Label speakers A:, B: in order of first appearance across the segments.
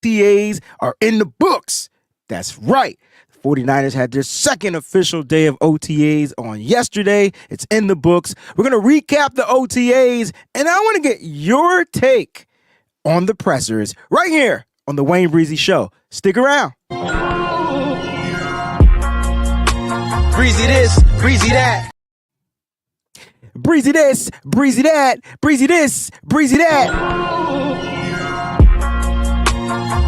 A: OTAs are in the books. That's right. 49ers had their second official day of OTAs on yesterday. It's in the books. We're going to recap the OTAs, and I want to get your take on the pressers right here on the Wayne Breezy Show. Stick around.
B: Breezy this, breezy that.
A: Breezy this, breezy that, breezy this, breezy that.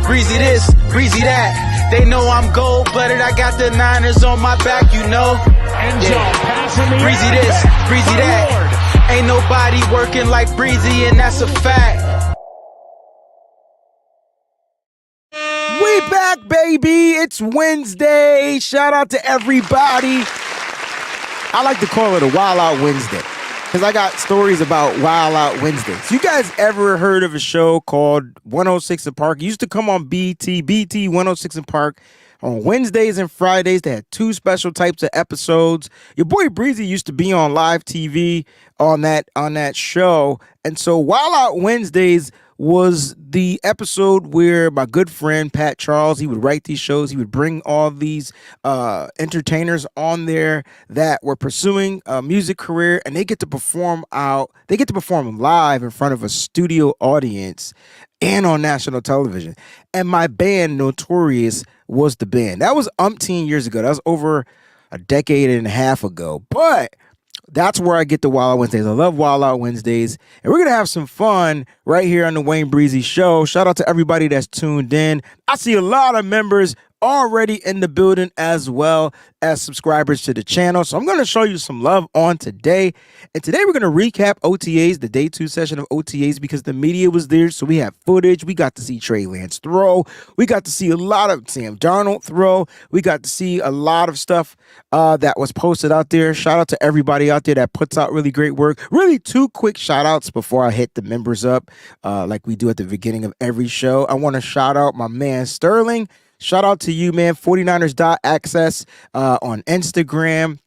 B: Breezy this, breezy that. They know I'm gold-blooded, I got the Niners on my back, you know. Breezy this, breezy that. Ain't nobody working like Breezy, and that's a fact.
A: We back, baby. It's Wednesday. Shout out to everybody. I like to call it a Wild Out Wednesday because I got stories about Wild Out Wednesdays. You guys ever heard of a show called 106 and Park? It used to come on BT 106 and Park on Wednesdays and Fridays. They had two special types of episodes. Your boy Breezy used to be on live TV on that show. And so Wild Out Wednesdays was the episode where my good friend Pat Charles, he would write these shows. He would bring all these entertainers on there that were pursuing a music career, and they get to perform live in front of a studio audience and on national television. And my band Notorious was the band. That was umpteen years ago. That was over a decade and a half ago. But that's where I get the Wild Out Wednesdays. I love Wild Out Wednesdays. And we're going to have some fun right here on the Wayne Breezy Show. Shout out to everybody that's tuned in. I see a lot of members already in the building as well as subscribers to the channel. So I'm going to show you some love on today. And today we're going to recap OTAs, the day 2 session of OTAs, because the media was there. So we have footage. We got to see Trey Lance throw. We got to see a lot of Sam Darnold throw. We got to see a lot of stuff that was posted out there. Shout out to everybody out there that puts out really great work. Really 2 quick shout outs before I hit the members up like we do at the beginning of every show. I want to shout out my man Sterling. Shout out to you, man. 49ers.access on Instagram.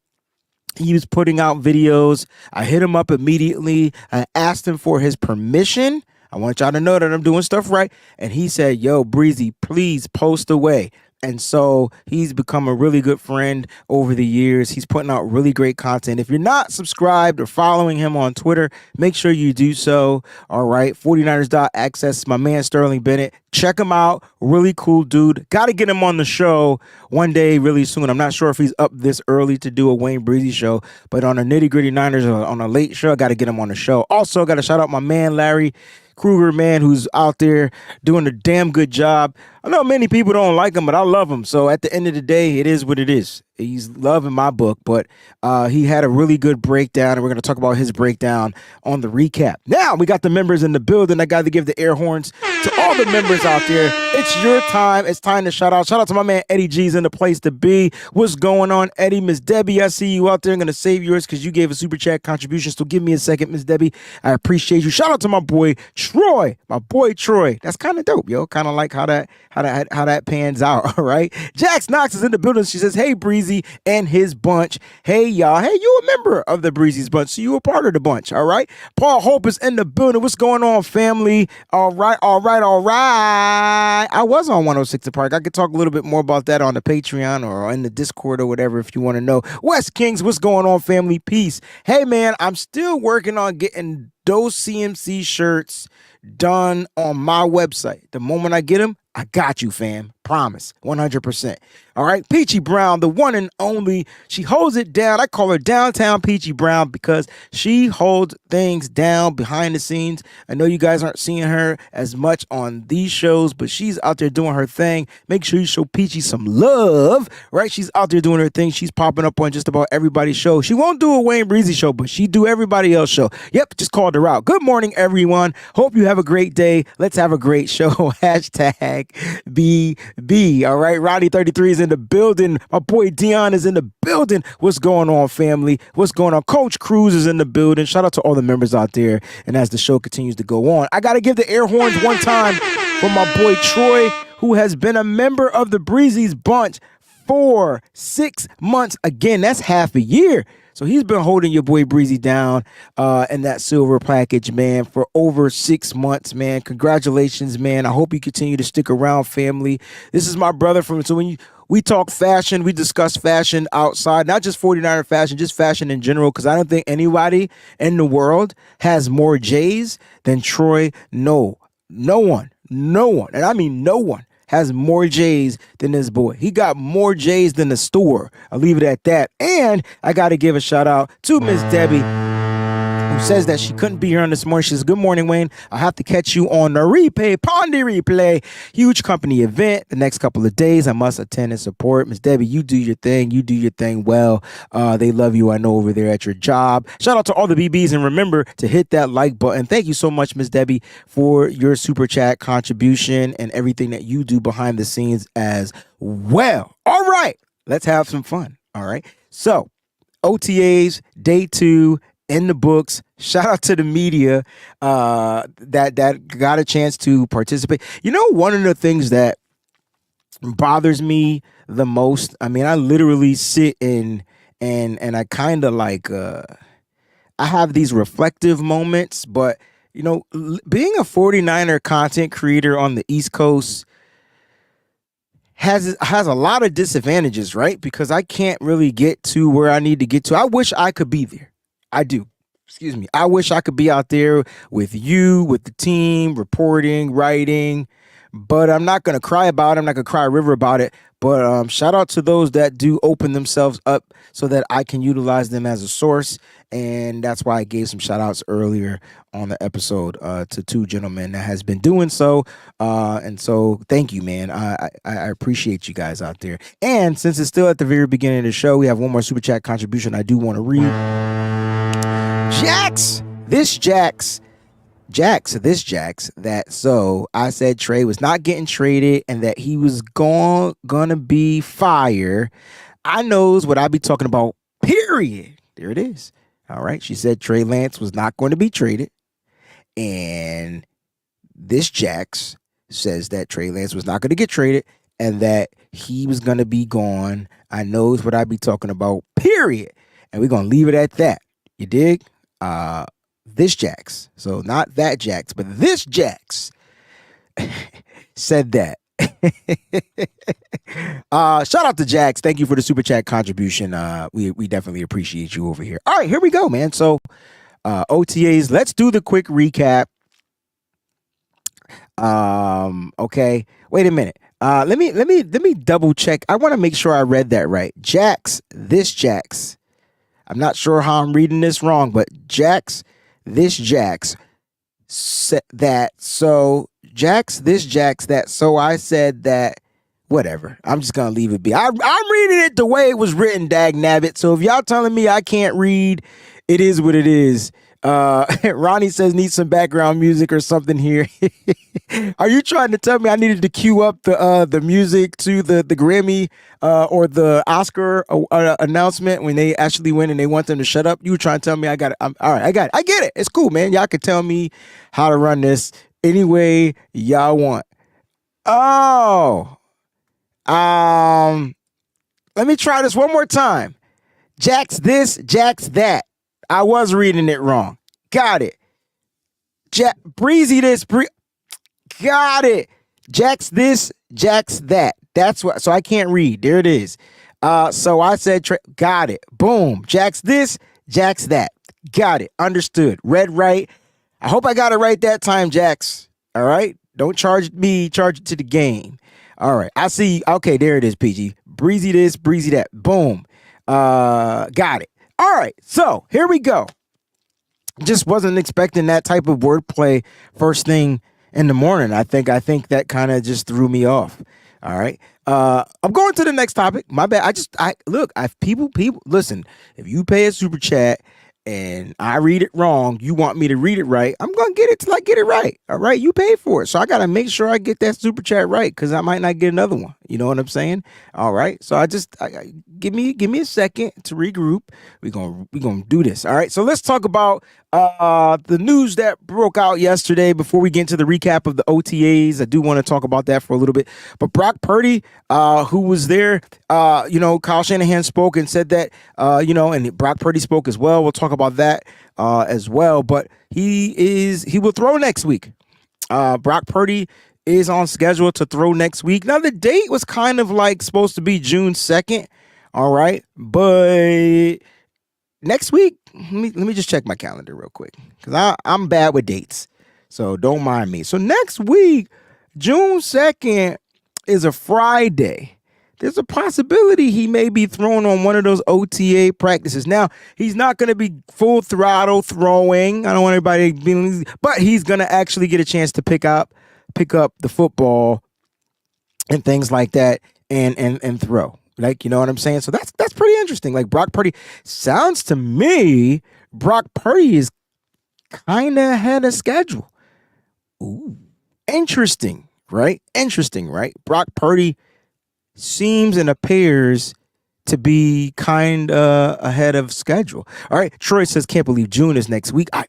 A: He was putting out videos. I hit him up immediately. I asked him for his permission. I want y'all to know that I'm doing stuff right. And he said, yo, Breezy, please post away. And so he's become a really good friend over the years. He's putting out really great content. If you're not subscribed or following him on Twitter, make sure you do so. All right. 49ers.access, my man Sterling Bennett. Check him out. Really cool dude. Got to get him on the show one day really soon. I'm not sure if he's up this early to do a Wayne Breezy show, but on a Nitty Gritty Niners or on a late show, I got to get him on the show. Also, got to shout out my man Larry Kruger, man, who's out there doing a damn good job. I know many people don't like him, but I love him. So at the end of the day, it is what it is. He's love in my book, but he had a really good breakdown, and we're going to talk about his breakdown on the recap. Now, we got the members in the building. I got to give the air horns to all the members out there. It's your time. It's time to shout out. Shout out to my man Eddie G's in the place to be. What's going on, Eddie? Miss Debbie, I see you out there. I'm going to save yours because you gave a super chat contribution. So give me a second, Miss Debbie. I appreciate you. Shout out to my boy Troy. My boy Troy. That's kind of dope, yo. Kind of like how that pans out. All right. Jax Knox is in the building. She says, hey, Breezy and his bunch. Hey, y'all. Hey, you a member of the Breezy's bunch, so you a part of the bunch. All right. Paul Hope is in the building. What's going on, family? All right. I was on 106 and Park. I could talk a little bit more about that on the Patreon or in the Discord or whatever if you want to know. West Kings, what's going on, family? Peace. Hey, man, I'm still working on getting those CMC shirts done on my website. The moment I get them, I got you, fam. Promise. 100%. All right. Peachy Brown, the one and only. She holds it down. I call her Downtown Peachy Brown because she holds things down behind the scenes. I know you guys aren't seeing her as much on these shows, but she's out there doing her thing. Make sure you show Peachy some love, right? She's out there doing her thing. She's popping up on just about everybody's show. She won't do a Wayne Breezy show, but she do everybody else's show. Yep, just called her out. Good morning, everyone. Hope you have a great day. Let's have a great show. Hashtag BB. All right. Roddy 33 is in the building. My boy Dion is in the building. What's going on, family? What's going on? Coach Cruz is in the building. Shout out to all the members out there. And as the show continues to go on, I got to give the air horns one time for my boy Troy, who has been a member of the Breezy's bunch for 6 months. Again, that's half a year. So he's been holding your boy Breezy down in that silver package, man, for over 6 months, man. Congratulations, man. I hope you continue to stick around, family. This is my brother from, so when we talk fashion, we discuss fashion outside, not just 49er fashion, just fashion in general, because I don't think anybody in the world has more J's than Troy. No one, and I mean no one has more J's than this boy. He got more J's than the store. I'll leave it at that. And I got to give a shout out to Miss Debbie, who says that she couldn't be here on this morning. She says, good morning, Wayne. I'll have to catch you on the replay. Huge company event the next couple of days. I must attend and support. Miss Debbie, you do your thing. You do your thing well. They love you, I know, over there at your job. Shout out to all the BBs, and remember to hit that like button. Thank you so much, Miss Debbie, for your super chat contribution and everything that you do behind the scenes as well. All right, let's have some fun. All right. So OTAs, day 2, in the books. Shout out to the media that got a chance to participate. You know, one of the things that bothers me the most, I mean, I literally sit and I kind of like I have these reflective moments, but you know, being a 49er content creator on the East Coast has a lot of disadvantages, right? Because I can't really get to where I need to get to. I wish I could be there. I do. Excuse me. I wish I could be out there with you, with the team, reporting, writing, but I'm not going to cry about it. I'm not going to cry a river about it. But shout out to those that do open themselves up so that I can utilize them as a source. And that's why I gave some shout outs earlier on the episode to 2 gentlemen that has been doing so. And so thank you, man. I appreciate you guys out there. And since it's still at the very beginning of the show, we have one more super chat contribution I do want to read. Jax, that so I said Trey was not getting traded and that he was gonna be fired. I knows what I be talking about, period. There it is. All right. She said Trey Lance was not going to be traded. And this Jax says that Trey Lance was not going to get traded and that he was going to be gone. I knows what I be talking about, period. And we're going to leave it at that. You dig? This Jax, so not that Jax, but this Jax said that. Shout out to Jax. Thank you for the super chat contribution. We definitely appreciate you over here. All right, here we go, man. So OTAs, let's do the quick recap. Okay, wait a minute. Let me double check. I want to make sure I read that right. Jax, this Jax. I'm not sure how I'm reading this wrong, but Jax, this Jax said that. So Jax, this Jax that. So I said that. Whatever. I'm just gonna leave it be. I'm reading it the way it was written, dag nabbit. So if y'all telling me I can't read, it is what it is. Ronnie says need some background music or something here. Are you trying to tell me I needed to cue up the music to the Grammy or the Oscar announcement when they actually win and they want them to shut up? You were trying to tell me I got it. All right, I got it. I get it. It's cool, man. Y'all can tell me how to run this any way y'all want. Oh, let me try this one more time. Jax this, Jax that. I was reading it wrong. Got it. Breezy this, got it. Jax this, Jax that. That's what. So I can't read. There it is. So I said, got it. Boom. Jax this, Jax that. Got it. Understood. Read right. I hope I got it right that time, Jax. All right. Don't charge me. Charge it to the game. All right. I see. Okay. There it is, PG. Breezy this, breezy that. Boom. Got it. All right, so here we go. Just wasn't expecting that type of wordplay first thing in the morning. I think that kind of just threw me off. All right, I'm going to the next topic. My bad. People listen. If you pay a super chat and I read it wrong, you want me to read it right, I'm gonna get it till I get it right. All right, you paid for it, so I gotta make sure I get that super chat right because I might not get another one. You know what I'm saying? All right. So give me a second to regroup. We're gonna do this. All right. So let's talk about the news that broke out yesterday before we get into the recap of the OTAs. I do want to talk about that for a little bit. But Brock Purdy, who was there, Kyle Shanahan spoke and said that, and Brock Purdy spoke as well. We'll talk about that as well. But he will throw next week. Brock Purdy is on schedule to throw next week. Now, the date was kind of like supposed to be June 2nd. All right. But next week, let me just check my calendar real quick, because I'm bad with dates. So don't mind me. So next week, June 2nd is a Friday. There's a possibility he may be thrown on one of those OTA practices. Now, he's not going to be full throttle throwing. I don't want everybody being, but he's going to actually get a chance to pick up the football and things like that and throw. Like, you know what I'm saying? So that's pretty interesting. Like, Brock Purdy, sounds to me, Brock Purdy is kind of ahead of schedule. Ooh, interesting, right? Interesting, right? Brock Purdy seems and appears to be kind of ahead of schedule. All right, Troy says, can't believe June is next week. I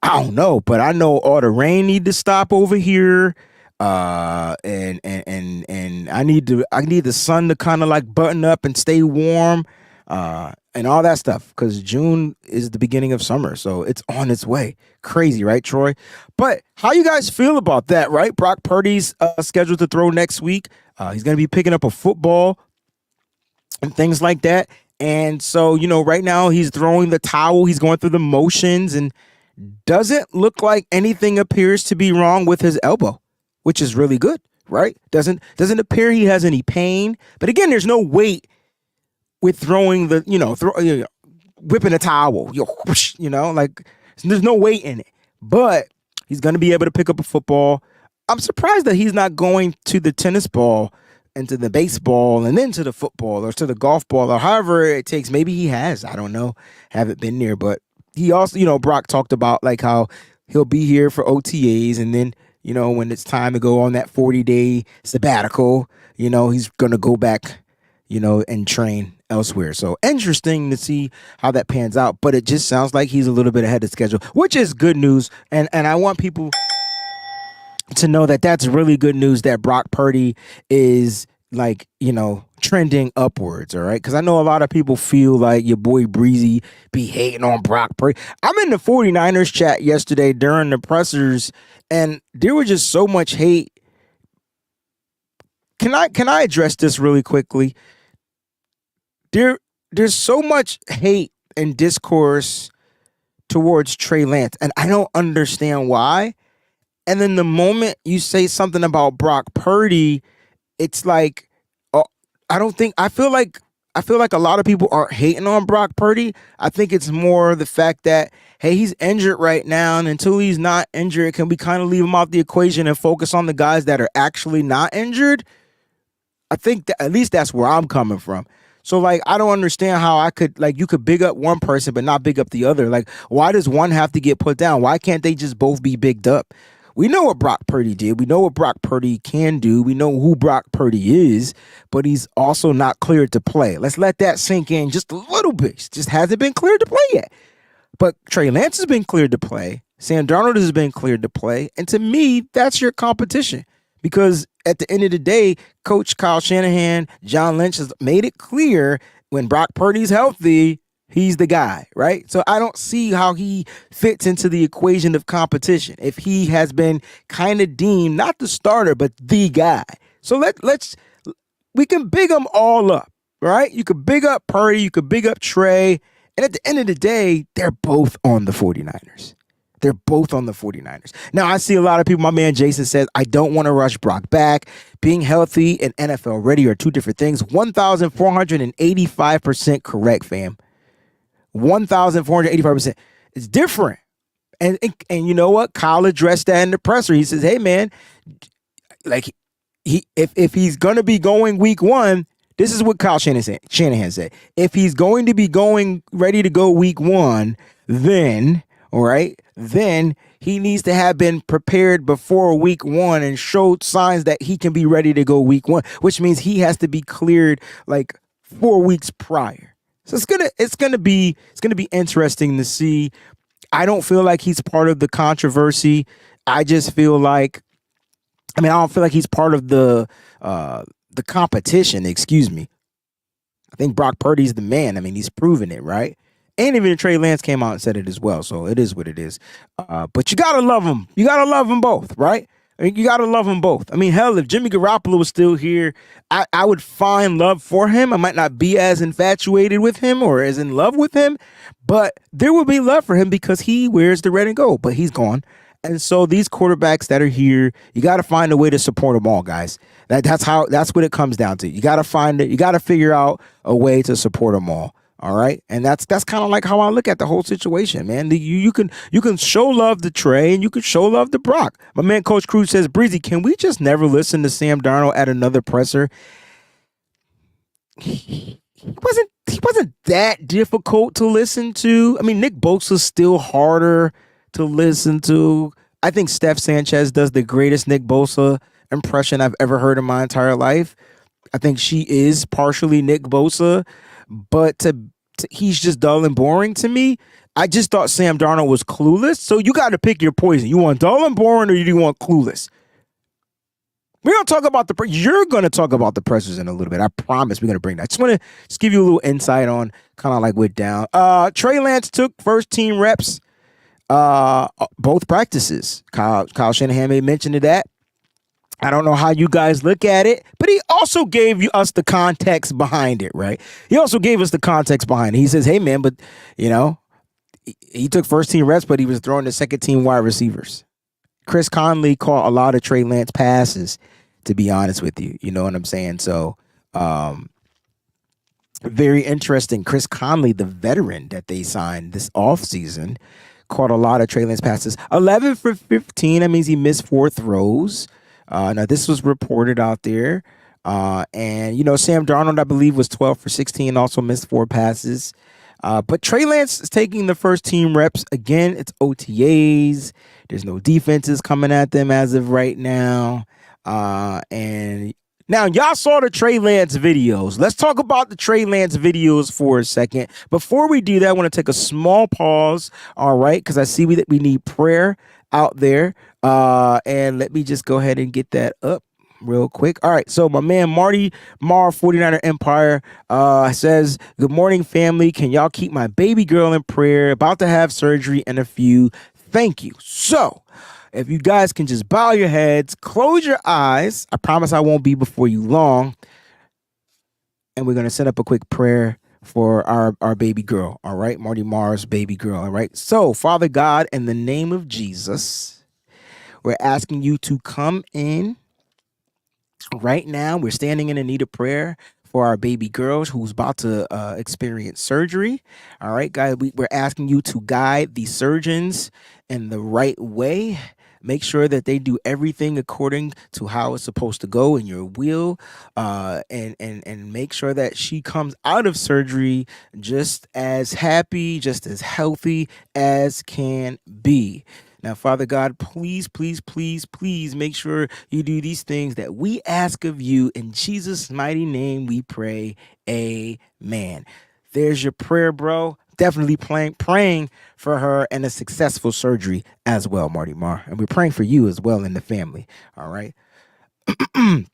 A: don't know, but I know all the rain need to stop over here. And I need the sun to kind of like button up and stay warm, and all that stuff, because June is the beginning of summer, so it's on its way. Crazy, right, Troy? But how you guys feel about that, right? Brock Purdy's scheduled to throw next week. He's going to be picking up a football and things like that. And so, right now he's throwing the towel. He's going through the motions and doesn't look like anything appears to be wrong with his elbow, which is really good, right? Doesn't appear he has any pain. But again, there's no weight with throwing the, whipping a towel, like there's no weight in it. But he's going to be able to pick up a football. I'm surprised that he's not going to the tennis ball and to the baseball and then to the football or to the golf ball or however it takes. Maybe he has. I don't know. Haven't been there. But he also, Brock talked about like how he'll be here for OTAs, and then, when it's time to go on that 40-day sabbatical, he's going to go back, and train elsewhere. So interesting to see how that pans out. But it just sounds like he's a little bit ahead of schedule, which is good news. And I want people to know that that's really good news that Brock Purdy is like, trending upwards. All right. Because I know a lot of people feel like your boy Breezy be hating on Brock Purdy. I'm in the 49ers chat yesterday during the pressers, and there was just so much hate. Can I address this really quickly? There's so much hate and discourse towards Trey Lance, and I don't understand why. And then the moment you say something about Brock Purdy, it's like, I feel like a lot of people aren't hating on Brock Purdy. I think it's more the fact that, hey, he's injured right now, and until he's not injured, can we kind of leave him off the equation and focus on the guys that are actually not injured? I think that at least that's where I'm coming from. So, like, I don't understand how you could big up one person but not big up the other. Like, why does one have to get put down? Why can't they just both be bigged up? We know what Brock Purdy did. We know what Brock Purdy can do. We know who Brock Purdy is, but he's also not cleared to play. Let's let that sink in just a little bit. He just hasn't been cleared to play yet. But Trey Lance has been cleared to play. Sam Darnold has been cleared to play. And to me, that's your competition. Because at the end of the day, Coach Kyle Shanahan, John Lynch has made it clear when Brock Purdy's healthy, he's the guy, right? So I don't see how he fits into the equation of competition if he has been kind of deemed not the starter, but the guy. So we can big them all up, right? You could big up Purdy, you could big up Trey, and at the end of the day, they're both on the 49ers. They're both on the 49ers. Now, I see a lot of people, my man Jason says, I don't want to rush Brock back. Being healthy and NFL ready are two different things. 1,485% correct, fam. 1,485%. It's different. And you know what? Kyle addressed that in the presser. He says, hey, man, like, if he's going to be going week one, this is what Kyle Shanahan said. If he's going to be ready to go week one, then, all right, then he needs to have been prepared before week 1 and showed signs that he can be ready to go week 1, which means he has to be cleared like 4 weeks prior. So it's gonna be interesting to see. I don't feel like he's part of the controversy. I just feel like, I don't feel like he's part of the competition. Excuse me. I think Brock Purdy's the man. He's proven it, right? And even Trey Lance came out and said it as well. So it is what it is. But you gotta love them. You gotta love them both, right? You gotta love them both. Hell, if Jimmy Garoppolo was still here, I would find love for him. I might not be as infatuated with him or as in love with him, but there will be love for him because he wears the red and gold. But he's gone. And so these quarterbacks that are here, you got to find a way to support them all, guys. That's what it comes down to. You got to find it. You got to figure out a way to support them all. All right. And that's kind of like how I look at the whole situation, man. You can show love to Trey and you can show love to Brock. My man, Coach Cruz says, Breezy, can we just never listen to Sam Darnold at another presser? He wasn't that difficult to listen to. Nick Bosa's still harder to listen to. I think Steph Sanchez does the greatest Nick Bosa impression I've ever heard in my entire life. I think she is partially Nick Bosa, but he's just dull and boring to me. I just thought Sam Darnold was clueless. So you got to pick your poison. You want dull and boring or you want clueless? We're going to talk about you're going to talk about the pressers in a little bit. I promise we're going to bring that. I just want to give you a little insight on kind of like what down. Trey Lance took first team reps. Both practices. Kyle Shanahan made mention of that. I don't know how you guys look at it, but he also gave us the context behind it, right? He also gave us the context behind it. He says, hey, man, but, he took first team reps, but he was throwing the second team wide receivers. Chris Conley caught a lot of Trey Lance passes, to be honest with you. You know what I'm saying? So, very interesting. Chris Conley, the veteran that they signed this offseason, caught a lot of Trey Lance passes. 11 for 15. That means he missed 4 throws. Now, this was reported out there. And Sam Darnold, I believe, was 12 for 16, also missed 4 passes. But Trey Lance is taking the first team reps. Again, it's OTAs. There's no defenses coming at them as of right now. And now, y'all saw the Trey Lance videos. Let's talk about the Trey Lance videos for a second. Before we do that, I want to take a small pause, all right, because I see that we need prayer out there. And let me just go ahead and get that up real quick. All right, so my man Marty Marr, 49er Empire, says, good morning, family. Can y'all keep my baby girl in prayer? About to have surgery in a few. Thank you. So, if you guys can just bow your heads, close your eyes. I promise I won't be before you long. And we're going to set up a quick prayer for our baby girl. All right. Marty Marr's baby girl. All right. So, Father God, in the name of Jesus, we're asking you to come in right now. We're standing in the need of prayer for our baby girl who's about to experience surgery. All right, guys, we're asking you to guide the surgeons in the right way. Make sure that they do everything according to how it's supposed to go in your will, and make sure that she comes out of surgery just as happy, just as healthy as can be. Now, Father God, please, please, please, please make sure you do these things that we ask of you. In Jesus' mighty name we pray. Amen. There's your prayer, bro. Definitely praying for her and a successful surgery as well, Marty Marr. And we're praying for you as well and the family. All right. All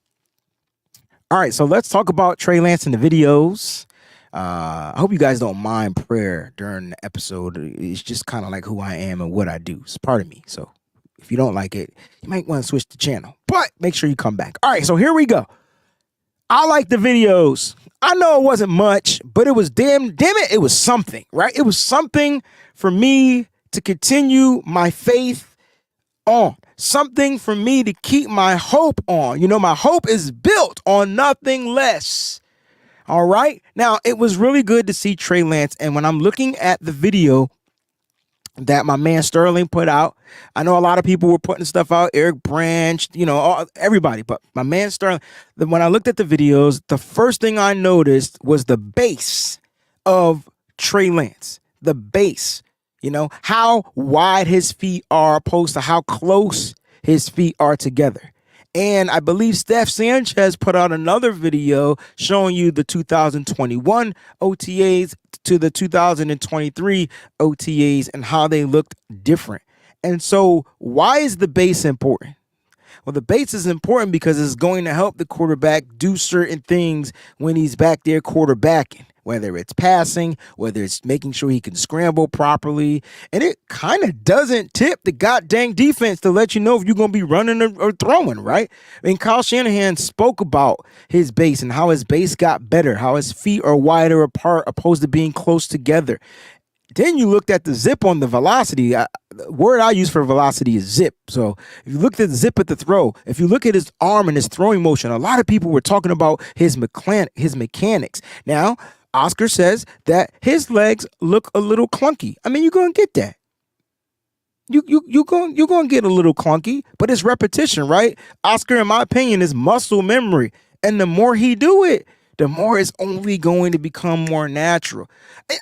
A: right. So let's talk about Trey Lance and the videos. I hope you guys don't mind prayer during the episode. It's just kind of like who I am and what I do. It's part of me. So if you don't like it, you might want to switch the channel. But make sure you come back. All right. So here we go. I like the videos. I know it wasn't much, but it was damn it, it was something, right? It was something for me to continue my faith on. Something for me to keep my hope on. You know, my hope is built on nothing less. All right. Now, it was really good to see Trey Lance. And when I'm looking at the video that my man Sterling put out, I know a lot of people were putting stuff out, Eric Branch, everybody, but my man Sterling, when I looked at the videos, the first thing I noticed was the base of Trey Lance, the base. You know, how wide his feet are opposed to how close his feet are together. And I believe Steph Sanchez put out another video showing you the 2021 OTAs to the 2023 OTAs and how they looked different. And so why is the base important? Well, the base is important because it's going to help the quarterback do certain things when he's back there quarterbacking, whether it's passing, whether it's making sure he can scramble properly. And it kind of doesn't tip the goddamn defense to let you know if you're going to be running or throwing, right? I mean, Kyle Shanahan spoke about his base and how his base got better, how his feet are wider apart opposed to being close together. Then you looked at the zip on the velocity. The word I use for velocity is zip. So if you looked at the zip at the throw, if you look at his arm and his throwing motion, a lot of people were talking about his mechanics. Now, Oscar says that his legs look a little clunky. I mean, you're going to get that. You're going to get a little clunky, but it's repetition, right? Oscar, in my opinion, is muscle memory. And the more he do it, the more it's only going to become more natural.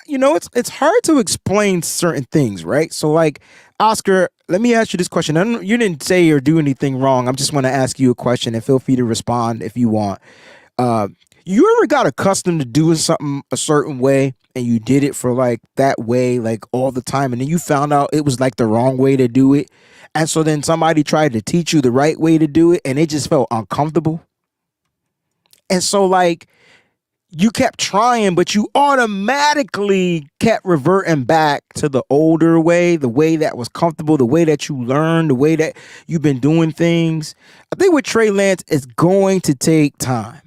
A: You know, it's hard to explain certain things, right? So like, Oscar, let me ask you this question. You didn't say or do anything wrong. I'm just going to ask you a question and feel free to respond if you want. You ever got accustomed to doing something a certain way and you did it for like that way, like all the time, and then you found out it was like the wrong way to do it? And so then somebody tried to teach you the right way to do it and it just felt uncomfortable. And so like, you kept trying, but you automatically kept reverting back to the older way, the way that was comfortable, the way that you learned, the way that you've been doing things. I think with Trey Lance, it's going to take time.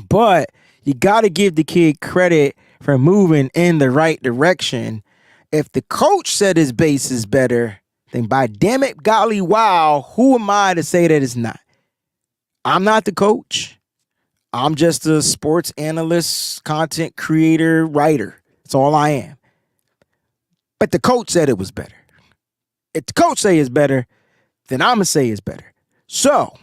A: But you got to give the kid credit for moving in the right direction. If the coach said his base is better, then by damn it, golly, wow, who am I to say that it's not? I'm not the coach. I'm just a sports analyst, content creator, writer. That's all I am. But the coach said it was better. If the coach say it's better, then I'm going to say it's better. So,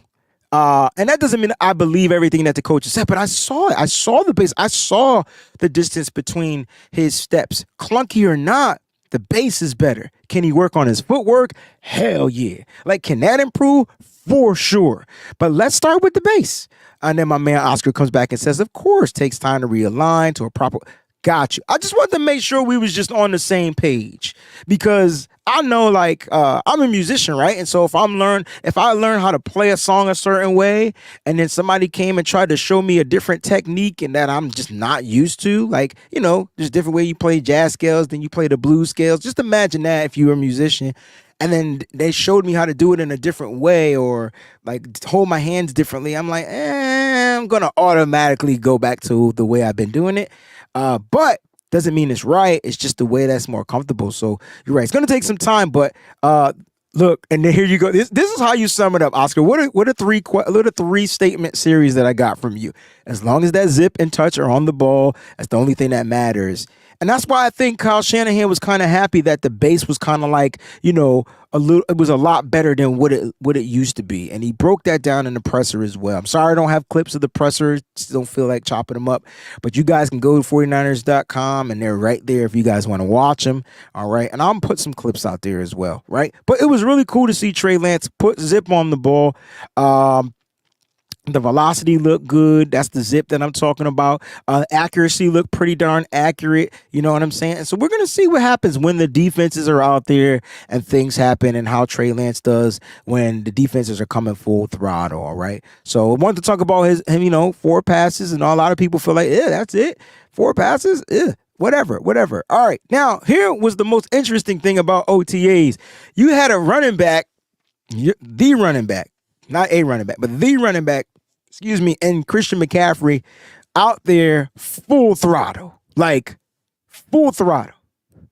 A: and that doesn't mean I believe everything that the coach said, but I saw it. I saw the base. I saw the distance between his steps. Clunky or not, the base is better. Can he work on his footwork? Hell yeah. Like, can that improve? For sure. But let's start with the base. And then my man Oscar comes back and says, of course, takes time to realign to a proper. Got you. I just wanted to make sure we was just on the same page, because I know, like, I'm a musician, right? And so if I learn how to play a song a certain way, and then somebody came and tried to show me a different technique and that I'm just not used to, like, you know, there's different way you play jazz scales than you play the blues scales. Just imagine that if you were a musician. And then they showed me how to do it in a different way, or like hold my hands differently. I'm like, I'm going to automatically go back to the way I've been doing it. But doesn't mean it's right. It's just the way that's more comfortable. So you're right. It's going to take some time, but look, and then here you go. This is how you sum it up, Oscar. What are three statement series that I got from you? As long as that zip and touch are on the ball, that's the only thing that matters. And that's why I think Kyle Shanahan was kind of happy that the base was kind of like, you know, it was a lot better than what it used to be. And he broke that down in the presser as well. I'm sorry I don't have clips of the presser. Don't feel like chopping them up. But you guys can go to 49ers.com and they're right there if you guys want to watch them. All right. And I'll put some clips out there as well. Right. But it was really cool to see Trey Lance put zip on the ball. The velocity looked good. That's the zip that I'm talking about. Accuracy looked pretty darn accurate. You know what I'm saying? And so we're going to see what happens when the defenses are out there and things happen, and how Trey Lance does when the defenses are coming full throttle. All right. So I wanted to talk about him, you know, 4 passes, and a lot of people feel like, yeah, that's it. 4 passes. Whatever. All right. Now, here was the most interesting thing about OTAs. You had a running back, the running back, not a running back, but the running back, and Christian McCaffrey out there full throttle, like full throttle.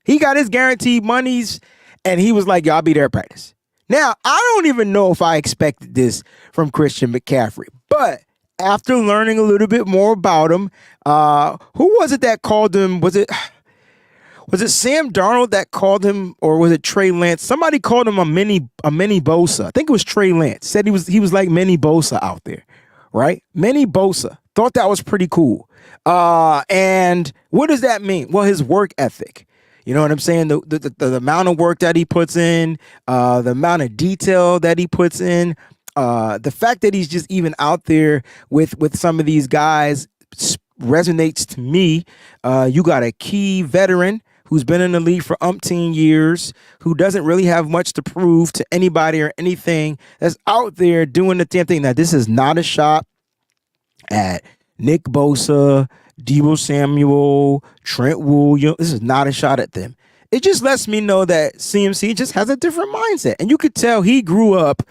A: He got his guaranteed monies, and he was like, "Yo, I'll be there at practice." Now, I don't even know if I expected this from Christian McCaffrey, but after learning a little bit more about him, who was it that called him? Was it Sam Darnold that called him, or was it Trey Lance? Somebody called him a mini Bosa. I think it was Trey Lance. Said he was like mini Bosa out there, right? Mini Bosa. Thought that was pretty cool. And what does that mean? Well, his work ethic. You know what I'm saying? The amount of work that he puts in, the amount of detail that he puts in, the fact that he's just even out there with some of these guys resonates to me. You got a key veteran who's been in the league for umpteen years, who doesn't really have much to prove to anybody or anything, that's out there doing the damn thing. Now, this is not a shot at Nick Bosa, Deebo Samuel, Trent Williams. This is not a shot at them. It just lets me know that CMC just has a different mindset. And you could tell he grew up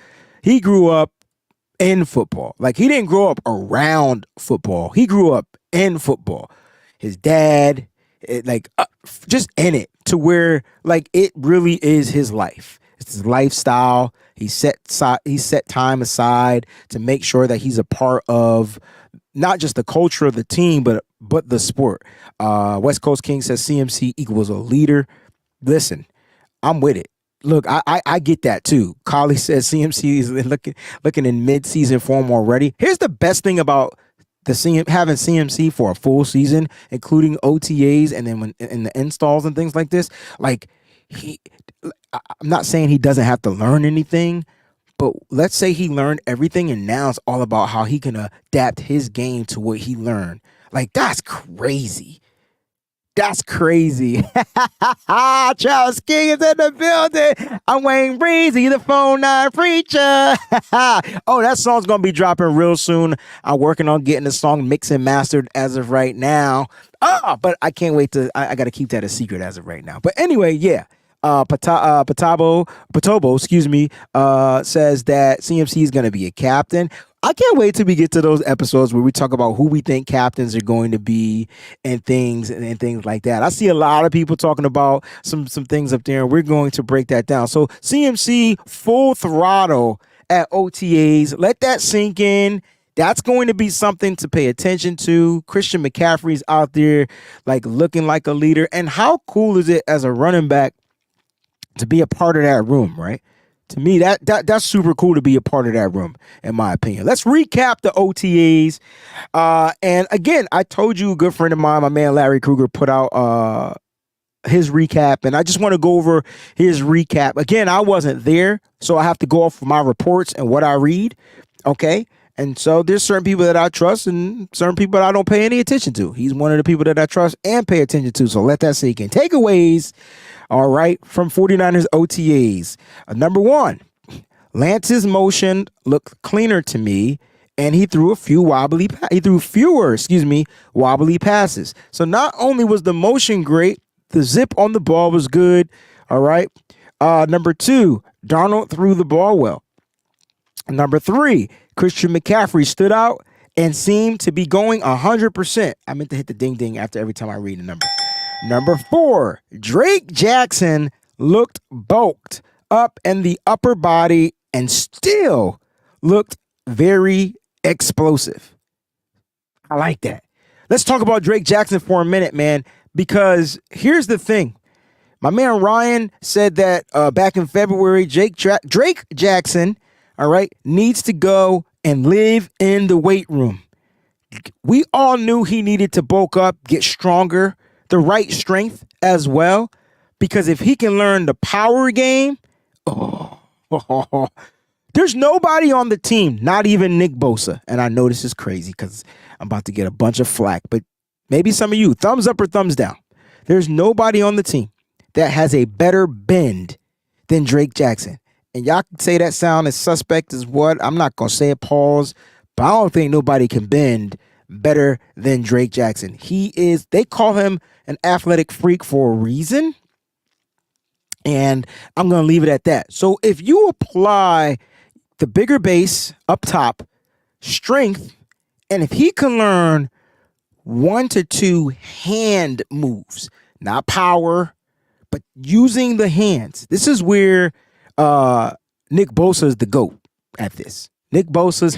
A: in football. Like, he didn't grow up around football. He grew up in football. His dad, just in it, to where like it really is his life. It's his lifestyle. He set time aside to make sure that he's a part of not just the culture of the team, but the sport. West Coast King says CMC equals a leader. Listen, I'm with it. Look, I get that too. Collie says CMC is looking in mid-season form already. Here's the best thing about having CMC for a full season, including OTAs and then when in the installs and things like this. Like, I'm not saying he doesn't have to learn anything, but let's say he learned everything and now it's all about how he can adapt his game to what he learned. Like, that's crazy. That's crazy. Charles King is in the building. I'm Wayne Breezy, the phone 9 preacher. Oh, that song's going to be dropping real soon. I'm working on getting the song mixed and mastered as of right now. But I can't wait I got to keep that a secret as of right now. But anyway, yeah. Patobo, says that CMC is going to be a captain. I can't wait till we get to those episodes where we talk about who we think captains are going to be and things like that. I see a lot of people talking about some things up there, and we're going to break that down. So CMC full throttle at OTAs. Let that sink in. That's going to be something to pay attention to. Christian McCaffrey's out there like looking like a leader. And how cool is it as a running back to be a part of that room, right? To me, that's super cool to be a part of that room, in my opinion. Let's recap the OTAs. And again, I told you a good friend of mine, my man Larry Kruger, put out his recap, and I just want to go over his recap. Again, I wasn't there, so I have to go off of my reports and what I read, okay? And so there's certain people that I trust and certain people that I don't pay any attention to. He's one of the people that I trust and pay attention to, so let that sink in. Takeaways. All right, from 49ers OTAs. Number one, Lance's motion looked cleaner to me, and he threw fewer wobbly passes. So not only was the motion great, the zip on the ball was good. All right. Number two, Darnold threw the ball well. Number three, Christian McCaffrey stood out and seemed to be going 100%. I meant to hit the ding ding after every time I read a number. Number four, Drake Jackson looked bulked up in the upper body and still looked very explosive. I like that. Let's talk about Drake Jackson for a minute, man, because here's the thing. My man Ryan said that back in February, Drake Jackson, all right, needs to go and live in the weight room. We all knew he needed to bulk up, get stronger, the right strength as well, because if he can learn the power game, there's nobody on the team, not even Nick Bosa. And I know this is crazy because I'm about to get a bunch of flack, but maybe some of you, thumbs up or thumbs down. There's nobody on the team that has a better bend than Drake Jackson. And y'all can say that sound as suspect as what? I'm not going to say it, pause, but I don't think nobody can bend better than Drake Jackson. They call him an athletic freak for a reason. And I'm going to leave it at that. So if you apply the bigger base up top, strength, and if he can learn 1 to 2 hand moves, not power, but using the hands. This is where Nick Bosa is the GOAT at this. Nick Bosa's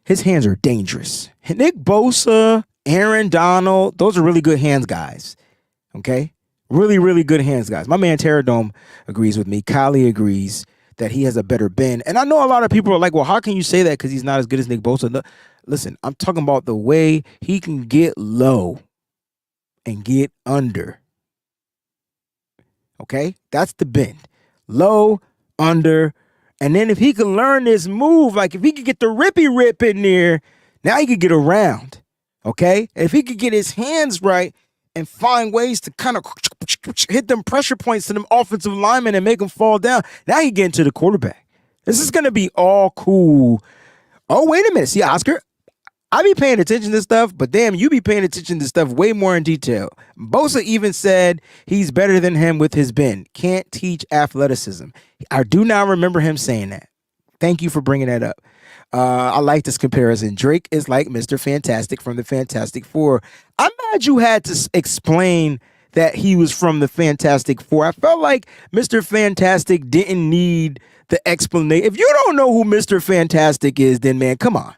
A: his hands are dangerous. Nick Bosa, Aaron Donald, those are really good hands guys. Okay? Really, really good hands guys. My man Terradome agrees with me. Kylie agrees that he has a better bend. And I know a lot of people are like, well, how can you say that because he's not as good as Nick Bosa? No, listen, I'm talking about the way he can get low and get under. Okay, that's the bend. Low, under, and then if he could learn this move, like if he could get the rippy rip in there, now he could get around. Okay, if he could get his hands right and find ways to kind of hit them pressure points to them offensive linemen and make them fall down, now he get into the quarterback. This is gonna be all cool. Oh, wait a minute. See, Oscar, I be paying attention to stuff, but damn, you be paying attention to stuff way more in detail. Bosa even said he's better than him with his bend. Can't teach athleticism. I do not remember him saying that. Thank you for bringing that up. I like this comparison. Drake is like Mr. Fantastic from the Fantastic Four. I'm mad you had to explain that he was from the Fantastic Four. I felt like Mr. Fantastic didn't need the explanation. If you don't know who Mr. Fantastic is, then man, come on.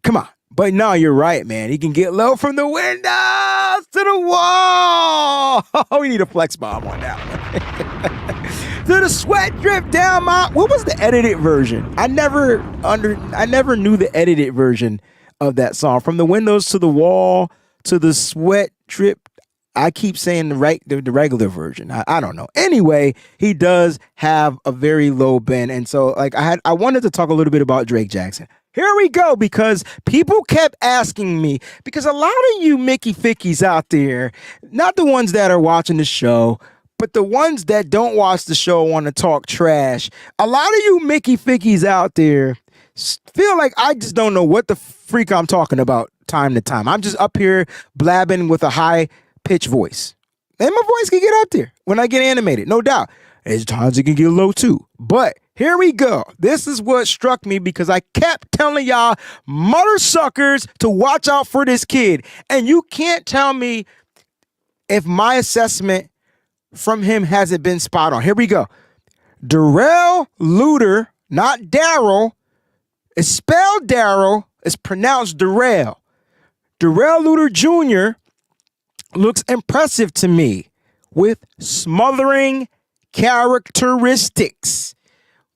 A: Come on. But no, you're right, man. He can get low from the windows to the wall. Oh, we need a flex bomb on that one. To the sweat drip down my... What was the edited version? I never knew the edited version of that song. From the windows to the wall to the sweat drip. I keep saying the regular version. I don't know. Anyway, he does have a very low bend. And so like I wanted to talk a little bit about Drake Jackson. Here we go, because people kept asking me, because a lot of you Mickey Fickies out there, not the ones that are watching the show, but the ones that don't watch the show want to talk trash. A lot of you Mickey Fickies out there feel like I just don't know what the freak I'm talking about time to time. I'm just up here blabbing with a high pitch voice. And my voice can get up there when I get animated, no doubt. There's times it can get low too. But here we go. This is what struck me, because I kept telling y'all mother suckers to watch out for this kid. And you can't tell me if my assessment from him hasn't been spot on. Here we go. Darrell Luter, not Daryl. It's spelled Daryl. It's pronounced Darrell. Darrell Luter Jr. looks impressive to me with smothering characteristics.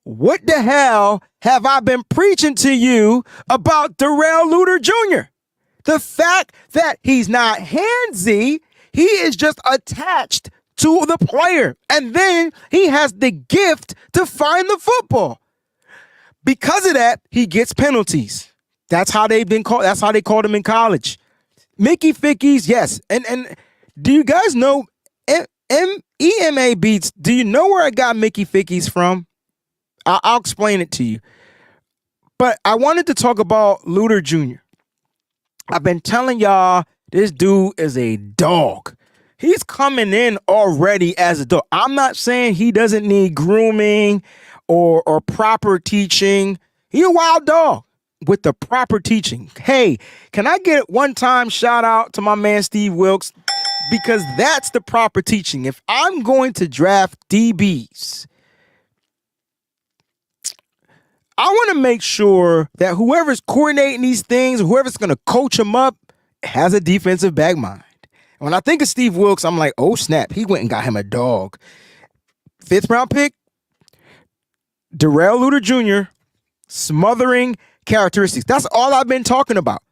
A: What the hell have I been preaching to you about Darrell Luter Jr.? The fact that he's not handsy, he is just attached to the player. And then he has the gift to find the football. Because of that, he gets penalties. That's how they've been called. That's how they called him in college. Mickey Fickies, yes. And do you guys know EMA Beats? Do you know where I got Mickey Fickies from? I'll explain it to you. But I wanted to talk about Luter Jr. I've been telling y'all this dude is a dog. He's coming in already as a dog. I'm not saying he doesn't need grooming or proper teaching. He a wild dog with the proper teaching. Hey, can I get one time shout out to my man Steve Wilkes? Because that's the proper teaching. If I'm going to draft DBs, I want to make sure that whoever's coordinating these things, whoever's going to coach them up, has a defensive back mind. And when I think of Steve Wilkes, I'm like, oh snap, he went and got him a dog. 5th round pick, Darrell Luter Jr., smothering characteristics. That's all I've been talking about.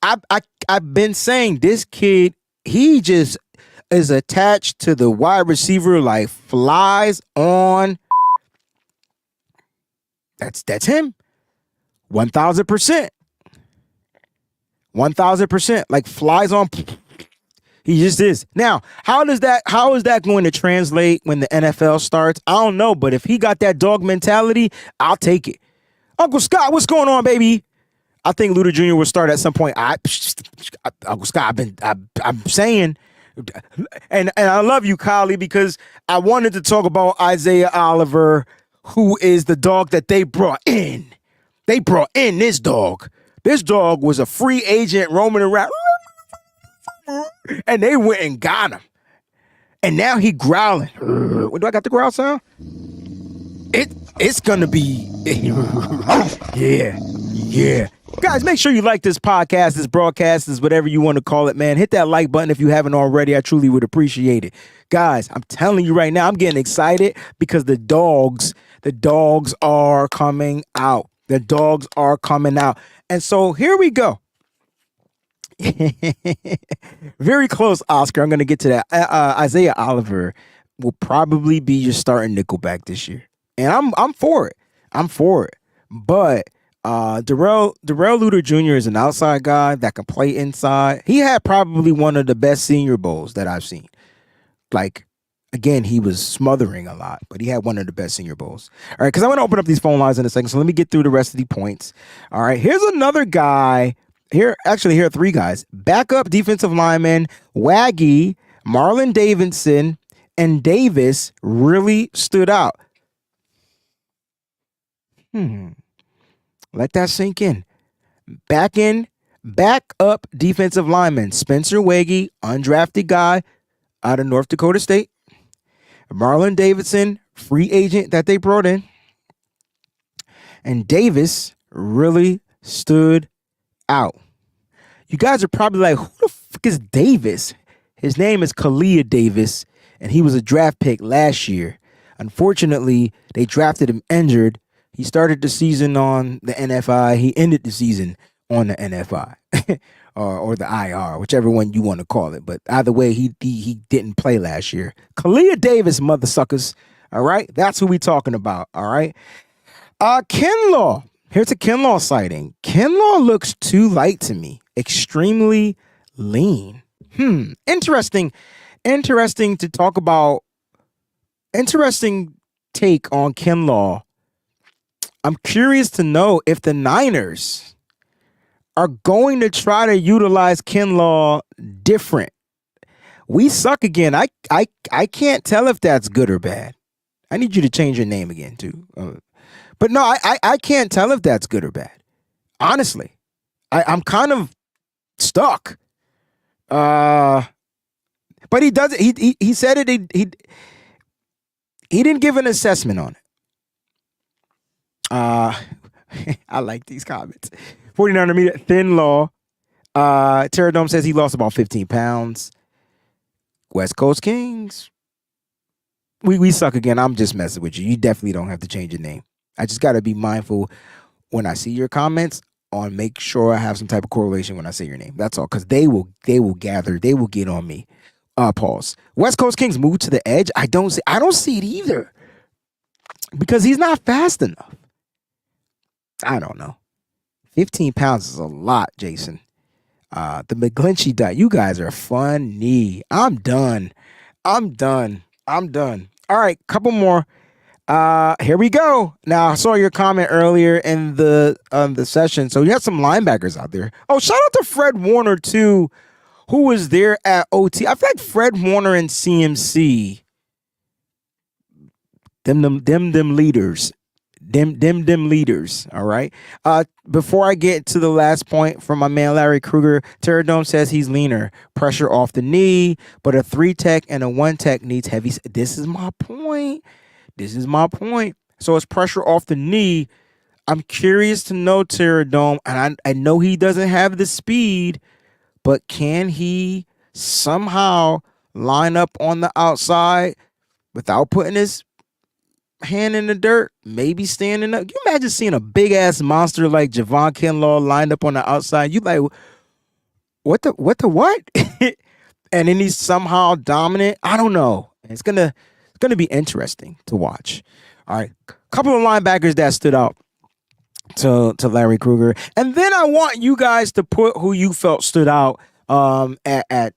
A: I've been saying this kid, he just is attached to the wide receiver like flies on. That's him. 1,000%. 1,000%. Like flies on. He just is. Now, how is that going to translate when the NFL starts? I don't know, but if he got that dog mentality, I'll take it. Uncle Scott, what's going on, baby? I think Luter Jr. will start at some point. Uncle Scott, I'm saying, and I love you, Kylie, because I wanted to talk about Isaiah Oliver, who is the dog that they brought in. They brought in this dog. This dog was a free agent roaming around, and they went and got him. And now he growling. What do I got the growl sound? It's gonna be yeah. Guys, make sure you like this podcast, this broadcast, this whatever you want to call it, man. Hit that like button if you haven't already. I truly would appreciate it. Guys, I'm telling you right now, I'm getting excited because the dogs are coming out. The dogs are coming out. And so here we go. Very close, Oscar. I'm going to get to that. Isaiah Oliver will probably be your starting nickelback this year. And I'm for it. I'm for it. But Darrell Luter Jr. is an outside guy that can play inside. He had probably one of the best Senior Bowls that I've seen. Like, again, he was smothering a lot, but he had one of the best Senior Bowls. All right, because I'm going to open up these phone lines in a second, so let me get through the rest of the points. All right, here's another guy. Here are three guys. Backup defensive lineman, Waggy, Marlon Davidson, and Davis really stood out. Let that sink in. Backup defensive lineman, Spencer Waggy, undrafted guy out of North Dakota State. Marlon Davidson, free agent that they brought in. And Davis really stood out. You guys are probably like, who the fuck is Davis? His name is Kalia Davis, and he was a draft pick last year. Unfortunately, they drafted him injured. He started the season on the NFI. He ended the season on the NFI or the IR, whichever one you want to call it. But either way, he didn't play last year. Kalia Davis, mother suckers. All right, that's who we talking about. All right. Kinlaw. Here's a Kinlaw sighting. Kinlaw looks too light to me. Extremely lean. Interesting to talk about. Interesting take on Kinlaw. I'm curious to know if the Niners are going to try to utilize Kinlaw different. We suck again. I can't tell if that's good or bad. I need you to change your name again too. But no, I can't tell if that's good or bad. Honestly, I'm kind of stuck. But he does. He said it. He didn't give an assessment on it. I like these comments. 49er meter thin law. Terradome says he lost about 15 pounds. West Coast Kings. We suck again. I'm just messing with you. You definitely don't have to change your name. I just got to be mindful when I see your comments on make sure I have some type of correlation when I say your name. That's all. Because they will gather. They will get on me. Pause. West Coast Kings move to the edge. I don't see it either. Because he's not fast enough. I don't know. 15 pounds is a lot, Jason. The McGlinchey diet. You guys are funny. I'm done. All right, couple more. Here we go. Now, I saw your comment earlier in the session. So you had some linebackers out there. Oh, shout out to Fred Warner too, who was there at OT. I feel like Fred Warner and CMC. Them leaders. Them leaders. All right. Before I get to the last point from my man Larry Kruger, Terradome says he's leaner, pressure off the knee, but a 3-tech and a 1-tech needs heavy. This is my point. So it's pressure off the knee. I'm curious to know, Terradome, and I know he doesn't have the speed, but can he somehow line up on the outside without putting his hand in the dirt, maybe standing up? Can you imagine seeing a big ass monster like Javon Kinlaw lined up on the outside? You like, what? And then he's somehow dominant. I don't know. It's gonna be interesting to watch. All right, couple of linebackers that stood out to Larry Kruger, and then I want you guys to put who you felt stood out at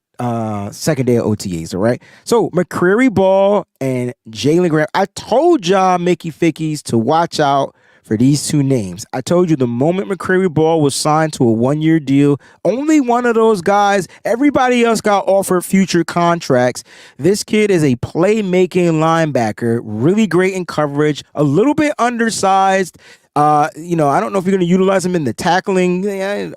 A: second day of OTAs, all right? So McCreary Ball and Jalen Graham. I told y'all, Mickey Fickies, to watch out for these two names. I told you the moment McCreary Ball was signed to a 1-year deal, only one of those guys, everybody else got offered future contracts. This kid is a playmaking linebacker, really great in coverage, a little bit undersized. I don't know if you're going to utilize him in the tackling. I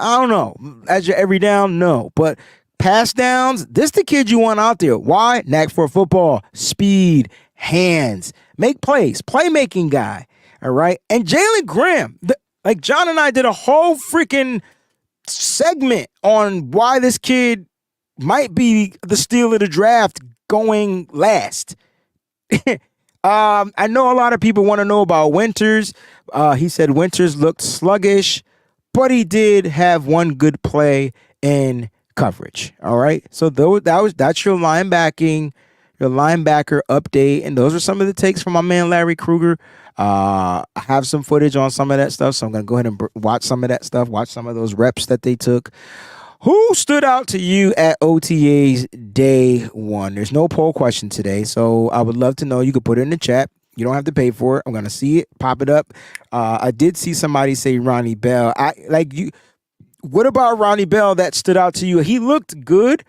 A: don't know. As your every down, no. But pass downs, this the kid you want out there. Why? Knack for football, speed, hands, make plays, playmaking guy. All right. And Jalen Graham, like John and I did a whole freaking segment on why this kid might be the steal of the draft going last. I know a lot of people want to know about Winters. He said Winters looked sluggish, but he did have one good play in coverage. All right. So that's your linebacking your linebacker update. And those are some of the takes from my man Larry Krueger. I have some footage on some of that stuff, so I'm going to go ahead and watch some of that stuff, watch some of those reps that they took. Who stood out to you at OTA's day one? There's no poll question today, so I would love to know. You could put it in the chat. You don't have to pay for it. I'm going to see it, pop it up. I did see somebody say Ronnie Bell. What about Ronnie Bell that stood out to you? He looked good.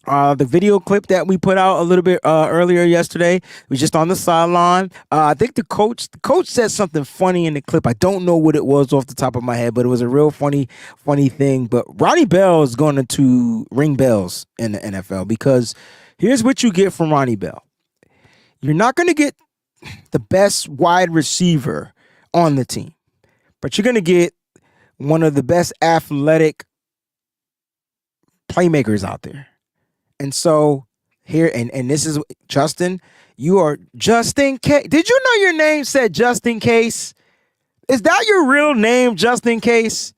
A: The video clip that we put out a little bit earlier yesterday was just on the sideline. I think the coach said something funny in the clip. I don't know what it was off the top of my head, but it was a real funny thing. But Ronnie Bell is going to ring bells in the NFL, because here's what you get from Ronnie Bell. You're not going to get the best wide receiver on the team, but you're going to get one of the best athletic playmakers out there. And so here, and this is Justin, you are just in case. Did you know your name said just in case? Is that your real name, just in case?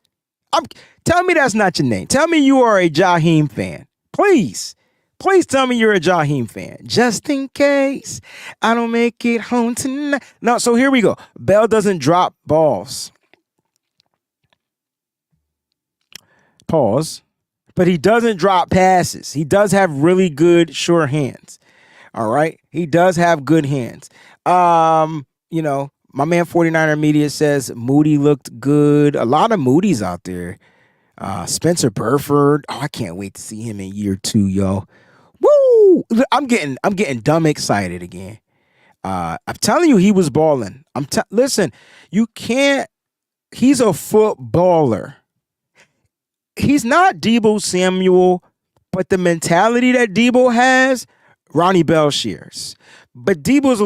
A: Tell me that's not your name. Tell me you are a Jaheim fan. Please tell me you're a Jaheim fan. Just in case I don't make it home tonight. No, so here we go. Bell doesn't drop balls. Pause. But he doesn't drop passes. He does have really good, sure hands. All right? He does have good hands. My man 49er Media says Moody looked good. A lot of Moody's out there. Spencer Burford. Oh, I can't wait to see him in year 2, yo. Woo! I'm getting dumb excited again. I'm telling you, he was balling. Listen, you can't. He's a footballer. He's not Deebo Samuel, but the mentality that Deebo has, Ronnie Bell shares. But Deebo's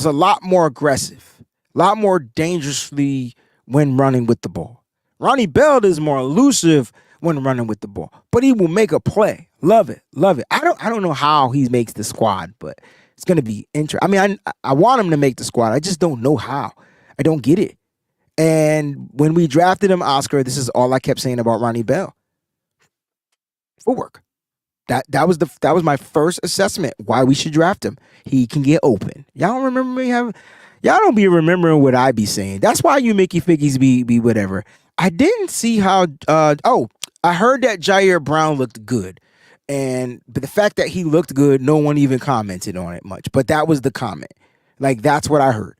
A: a lot more aggressive, a lot more dangerously when running with the ball. Ronnie Bell is more elusive when running with the ball, but he will make a play. Love it. I don't know how he makes the squad, but it's gonna be interesting. I mean, I want him to make the squad. I just don't know how. I don't get it. And when we drafted him, Oscar, this is all I kept saying about Ronnie Bell. Footwork. That was my first assessment why we should draft him. He can get open. Y'all don't remember me having. Y'all don't be remembering what I be saying. That's why you Mickey Figgies be whatever. I didn't see how. I heard that Jair Brown looked good, but the fact that he looked good, no one even commented on it much. But that was the comment. Like, that's what I heard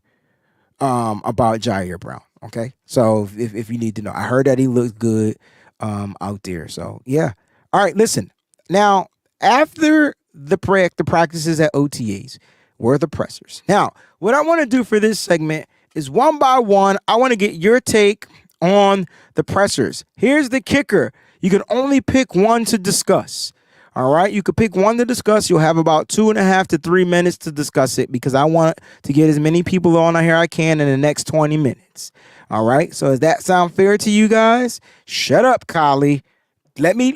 A: about Jair Brown. Okay, so if you need to know, I heard that he looked good out there. So yeah. All right, listen. Now, after the practices at OTAs were the pressers. Now, what I want to do for this segment is one by one, I want to get your take on the pressers. Here's the kicker. You can only pick one to discuss. All right, you could pick one to discuss. You'll have about 2.5 to 3 minutes to discuss it, because I want to get as many people on here I can in the next 20 minutes. All right, so does that sound fair to you guys? Shut up, Collie. Let me.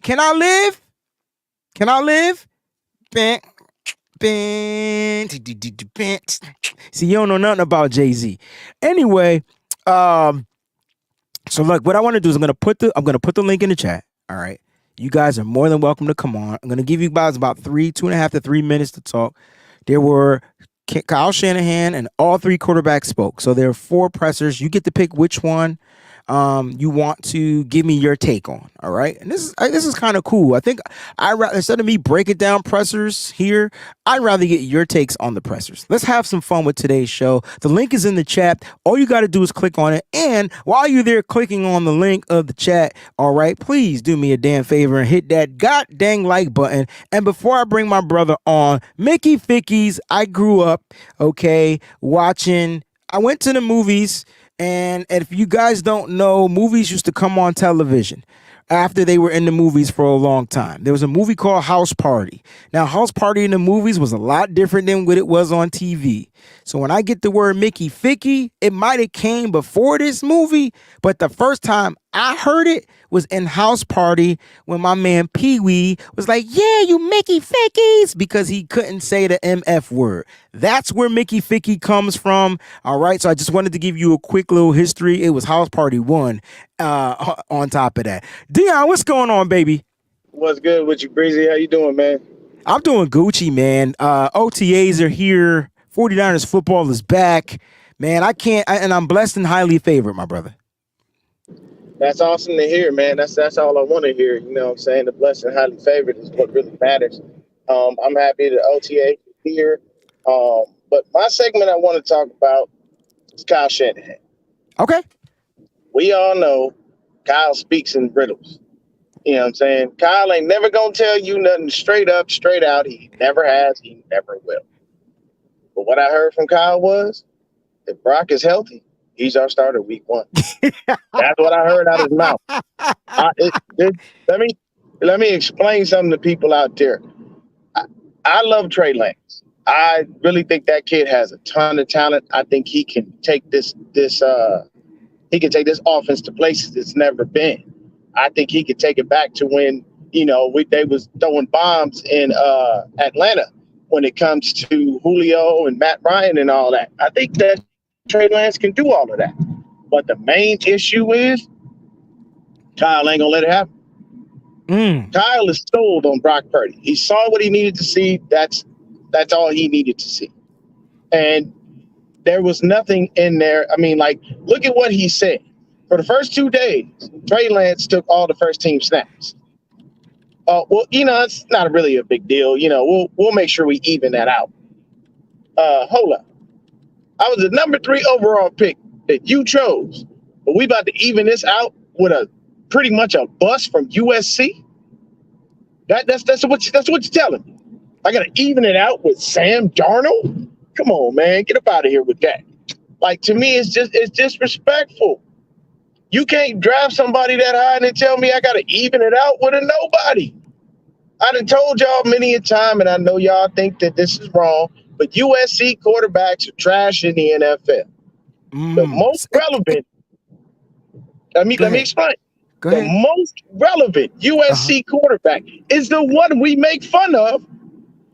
A: Can I live? Can I live? See, you don't know nothing about Jay-Z. Anyway, so look, what I want to do is I'm gonna put the link in the chat. All right. You guys are more than welcome to come on. I'm going to give you guys about 2.5 to 3 minutes to talk. There were Kyle Shanahan and all 3 quarterbacks spoke. So there are 4 pressers. You get to pick which one you want to give me your take on. All right. And this is kind of cool. I think instead of me breaking down pressers here, I'd rather get your takes on the pressers. Let's have some fun with today's show. The link is in the chat. All you got to do is click on it. And while you're there clicking on the link of the chat, all right, please do me a damn favor and hit that god dang like button. And before I bring my brother on, Mickey Fickies, I grew up, okay, watching. I went to the movies. And if you guys don't know, movies used to come on television after they were in the movies for a long time. There was a movie called House Party. Now, House Party in the movies was a lot different than what it was on TV. So when I get the word Mickey Ficky, it might have came before this movie, but the first time I heard it was in House Party when my man Pee Wee was like, yeah, you Mickey Fickies, because he couldn't say the MF word. That's where Mickey Ficky comes from. All right, so I just wanted to give you a quick little history. It was House Party 1 on top of that. Dion, what's going on, baby?
C: What's good with you, Breezy? How you doing, man?
A: I'm doing Gucci, man. OTAs are here. 49ers football is back. Man, and I'm blessed and highly favored, my brother.
C: That's awesome to hear, man. That's all I want to hear. You know what I'm saying? The blessed and highly favored is what really matters. I'm happy that OTA is here. But my segment I want to talk about is Kyle Shanahan.
A: Okay.
C: We all know Kyle speaks in riddles. You know what I'm saying? Kyle ain't never going to tell you nothing straight up, straight out. He never has. He never will. But what I heard from Kyle was, if Brock is healthy, he's our starter week 1. That's what I heard out of his mouth. Let me explain something to people out there. I love Trey Lance. I really think that kid has a ton of talent. I think he can take this offense to places it's never been. I think he could take it back to when, they was throwing bombs in Atlanta when it comes to Julio and Matt Ryan and all that. I think that Trey Lance can do all of that. But the main issue is Kyle ain't going to let it happen. Kyle is sold on Brock Purdy. He saw what he needed to see. That's all he needed to see. And there was nothing in there. I mean, look at what he said. For the first 2 days, Trey Lance took all the first team snaps. It's not really a big deal. We'll make sure we even that out. Hold up. I was the number 3 overall pick that you chose, but we about to even this out with pretty much a bust from USC. That's what you're telling me. I got to even it out with Sam Darnold. Come on, man, get up out of here with that. To me, it's disrespectful. You can't draft somebody that high and then tell me I got to even it out with a nobody. I done told y'all many a time, and I know y'all think that this is wrong, but USC quarterbacks are trash in the NFL. The most relevant. Let me explain. The most relevant USC quarterback is the one we make fun of,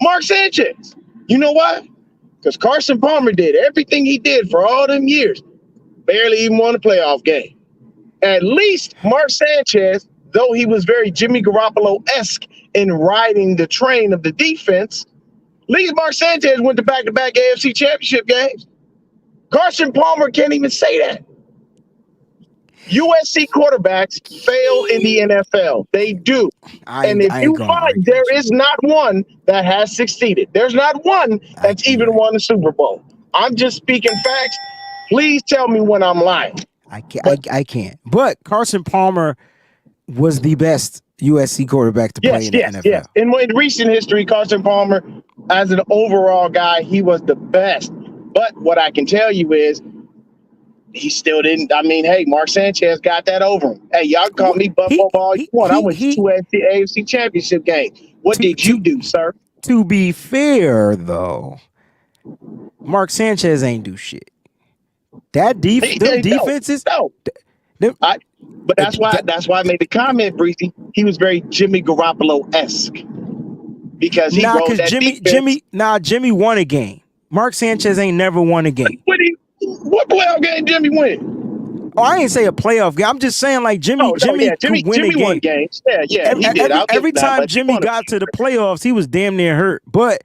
C: Mark Sanchez. You know why? Because Carson Palmer did everything he did for all them years, barely even won a playoff game. At least Mark Sanchez, though he was very Jimmy Garoppolo-esque in riding the train of the defense, at least Mark Sanchez went to back-to-back AFC championship games. Carson Palmer can't even say that. USC quarterbacks fail in the NFL. They do. And if you find there is not one that has succeeded, there's not one that's even won the Super Bowl. I'm just speaking facts. Please tell me when I'm lying.
A: I can't. But Carson Palmer was the best USC quarterback to play in the NFL. Yes. In
C: recent history, Carson Palmer, as an overall guy, he was the best. But what I can tell you is he still didn't. I mean, hey, Mark Sanchez got that over him. Hey, y'all call me Buffalo all you want. I went to 2 AFC championship games. What did you do, sir?
A: To be fair, though, Mark Sanchez ain't do shit. Them defenses.
C: No. But that's why I made the comment, Breezy. He was very Jimmy Garoppolo-esque because he rode that defense.
A: Jimmy won a game. Mark Sanchez ain't never won a game.
C: What playoff game Jimmy win?
A: Oh, I ain't say a playoff game. I'm just saying Jimmy could win a game.
C: Won games. Yeah, he did.
A: Every time Jimmy got to the playoffs, he was damn near hurt. But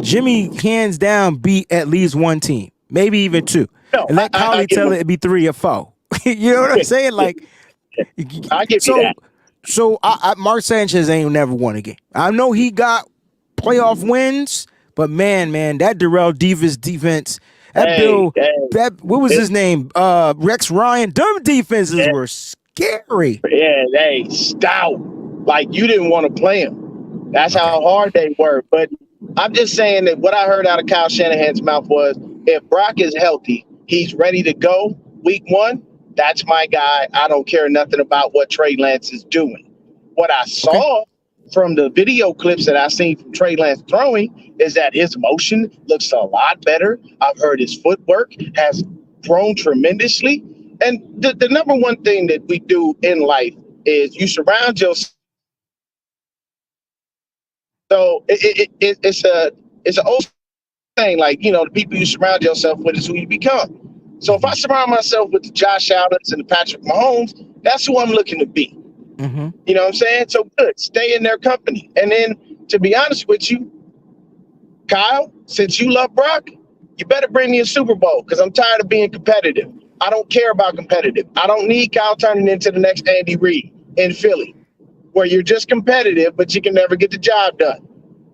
A: Jimmy hands down beat at least one team, maybe even 2. And let Collie tell it'd be 3 or 4. You know what I'm saying?
C: I get that.
A: So Mark Sanchez ain't never won a game. I know he got playoff wins. But man, that Darrell Davis defense, what was his name? Rex Ryan. Them defenses were scary.
C: Yeah, they stout. You didn't want to play them. That's how hard they were. But I'm just saying that what I heard out of Kyle Shanahan's mouth was, if Brock is healthy, he's ready to go week 1. That's my guy. I don't care nothing about what Trey Lance is doing. What I saw from the video clips that I seen from Trey Lance throwing is that his motion looks a lot better. I've heard his footwork has grown tremendously. And the number one thing that we do in life is you surround yourself. So it's an old thing, the people you surround yourself with is who you become. So if I surround myself with the Josh Allens and the Patrick Mahomes, that's who I'm looking to be.
A: Mm-hmm.
C: You know what I'm saying? So good. Stay in their company. And then, to be honest with you, Kyle, since you love Brock, you better bring me a Super Bowl because I'm tired of being competitive. I don't care about competitive. I don't need Kyle turning into the next Andy Reid in Philly, where you're just competitive, but you can never get the job done.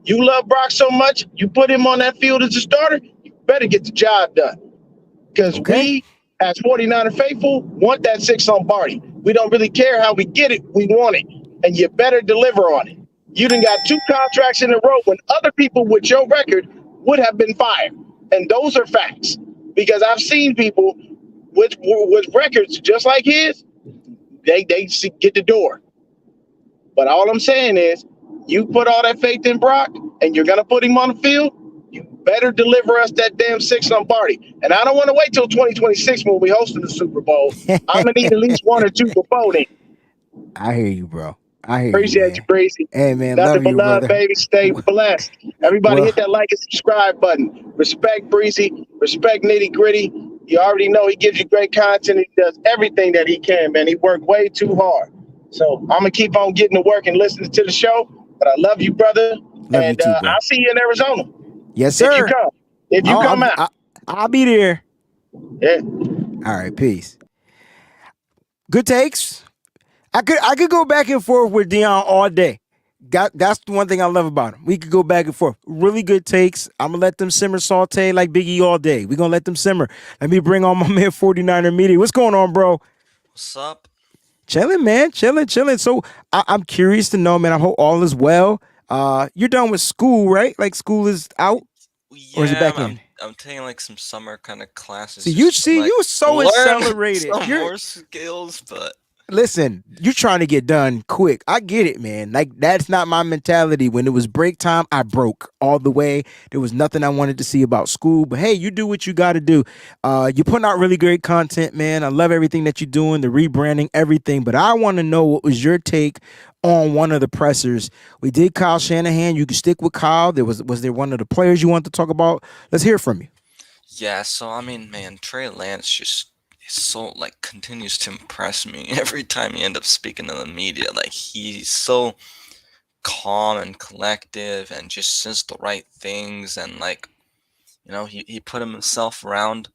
C: You love Brock so much, you put him on that field as a starter, you better get the job done. Because
A: Okay.
C: we, as 49er faithful, want that six on Barty. We don't really care how we get it, we want it. And you better deliver on it. You done got 2 contracts in a row when other people with your record would have been fired. And those are facts. Because I've seen people with records just like his, they get the door. But all I'm saying is, you put all that faith in Brock, and you're gonna put him on the field. You better deliver us that damn six on Barty. And I don't want to wait till 2026 when we hosting the Super Bowl. I'm gonna need at least 1 or 2 before then.
A: I hear you, bro. I hear you,
C: Appreciate you,
A: man.
C: Breezy.
A: Hey, man,
C: Nothing
A: love
C: but
A: you,
C: love,
A: brother.
C: baby. Stay blessed. Everybody hit
A: Well,
C: that like and subscribe button. Respect Breezy. Respect Nitty Gritty. You already know he gives you great content. He does everything that he can, man. He worked way too hard. So I'm gonna keep on getting to work and listening to the show. But I love you, brother.
A: love you
C: And
A: too,
C: I'll
A: bro.
C: see you in Arizona
A: Yes,
C: if you
A: sir.
C: come. If you
A: Oh,
C: come out.
A: I'll be there.
C: Yeah.
A: All right, peace. Good takes. I could go back and forth with Dion all day. That's the one thing I love about him. We could go back and forth. Really good takes. I'm gonna let them simmer saute like Biggie all day. We gonna let them simmer. Let me bring on my man 49er Media. What's going on, bro?
D: What's up?
A: Chilling, man. Chilling. So I'm curious to know, man. I hope all is well. You're done with school, right? Like school is out, or is it
D: Yeah,
A: back in?
D: I'm taking like some summer kind of classes
A: So you
D: just to
A: see,
D: like
A: you so
D: learn
A: accelerated.
D: some
A: You're
D: more skills, but
A: listen, you're trying to get done quick. I get it, man. Like that's not my mentality. When it was break time, I broke all the way. There was nothing I wanted to see about school. But hey, you do what you got to do. You're putting out really great content, man. I love everything that you're doing, the rebranding, everything. But I want to know what was your take on one of the pressers. We did Kyle Shanahan. You can stick with Kyle. Was there one of the players you want to talk about? Let's hear from you.
D: yeah, so I mean, man, Trey Lance just is so like continues to impress me every time he ends up speaking to the media. Like he's so calm and collective and just says the right things and like he put himself around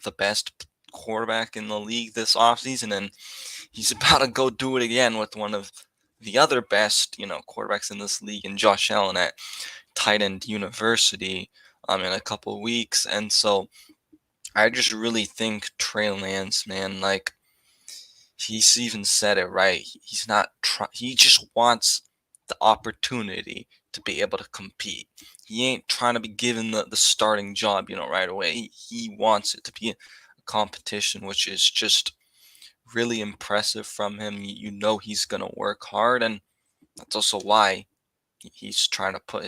D: the best quarterback in the league this offseason, and he's about to go do it again with one of the other best, quarterbacks in this league, and Josh Allen at Tight End University in a couple of weeks. And so I just really think Trey Lance, man, like he's even said it right. He's not he just wants the opportunity to be able to compete. He ain't trying to be given the starting job, right away. He wants it to be a competition, which is just really impressive from him. You know he's gonna work hard, and that's also why he's trying to put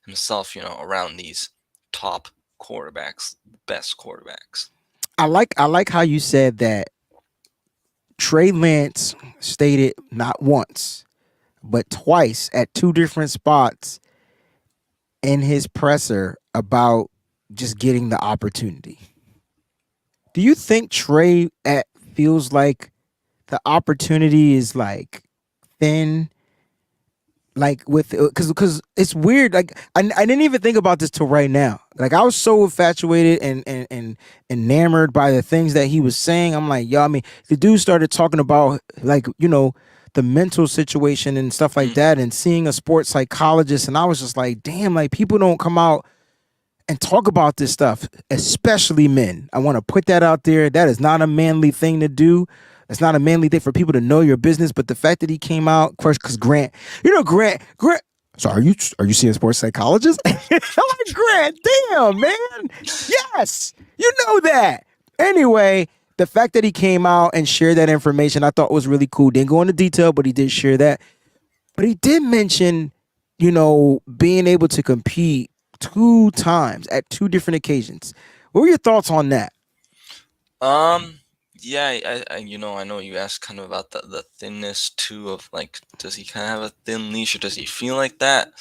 D: himself, around these top quarterbacks, best quarterbacks.
A: I like how you said that Trey Lance stated not once, but twice at two different spots in his presser about just getting the opportunity. Do you think Trey feels like the opportunity is like thin? Like with because it's weird. Like I didn't even think about this till right now. Like I was so infatuated and enamored by the things that he was saying. I'm like, yo, I mean, the dude started talking about like the mental situation and stuff like that, and seeing a sports psychologist, and I was just like, damn, like people don't come out and talk about this stuff, especially men. I want to put that out there. That is not a manly thing to do. It's not a manly thing for people to know your business. But the fact that he came out, of course, because Grant. So are you seeing a sports psychologist? I'm like, Grant, damn, man. Yes, you know that. Anyway, the fact that he came out and shared that information, I thought was really cool. Didn't go into detail, but he did share that. But he did mention, being able to compete 2 times at 2 different occasions. What were your thoughts on that?
D: Um, yeah, I know you asked kind of about the thinness too of like, does he kind of have a thin leash or does he feel like that?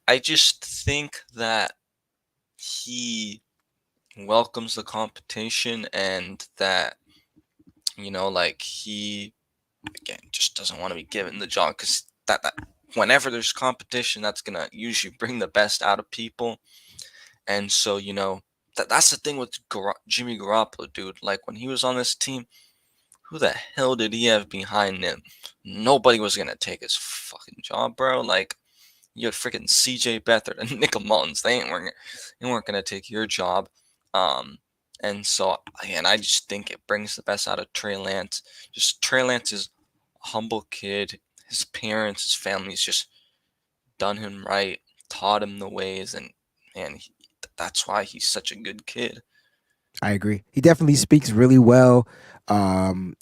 D: I just think that he welcomes the competition and that, like he again, just doesn't want to be given the job because that whenever there's competition, that's gonna usually bring the best out of people. And so, that's the thing with Jimmy Garoppolo, dude. Like when he was on this team, who the hell did he have behind him? Nobody was gonna take his fucking job, bro. Like you had freaking C.J. Beathard and Nick Mullins. They weren't gonna take your job. And so again, I just think it brings the best out of Trey Lance. Just Trey Lance is a humble kid. His parents, his family's just done him right, taught him the ways, and that's why he's such a good kid.
A: I agree. He definitely speaks really well.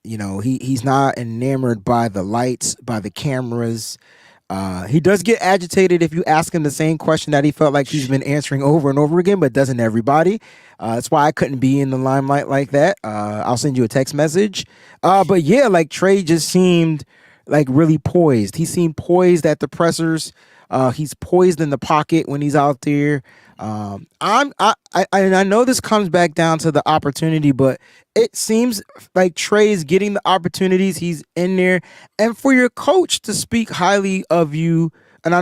A: He's not enamored by the lights, by the cameras. He does get agitated if you ask him the same question that he felt like he's been answering over and over again, but doesn't everybody? That's why I couldn't be in the limelight like that. I'll send you a text message. But yeah, like Trey just seemed like really poised. He seemed poised at the pressers. He's poised in the pocket when he's out there. I know this comes back down to the opportunity, but it seems like Trey is getting the opportunities. He's in there, and for your coach to speak highly of you, and I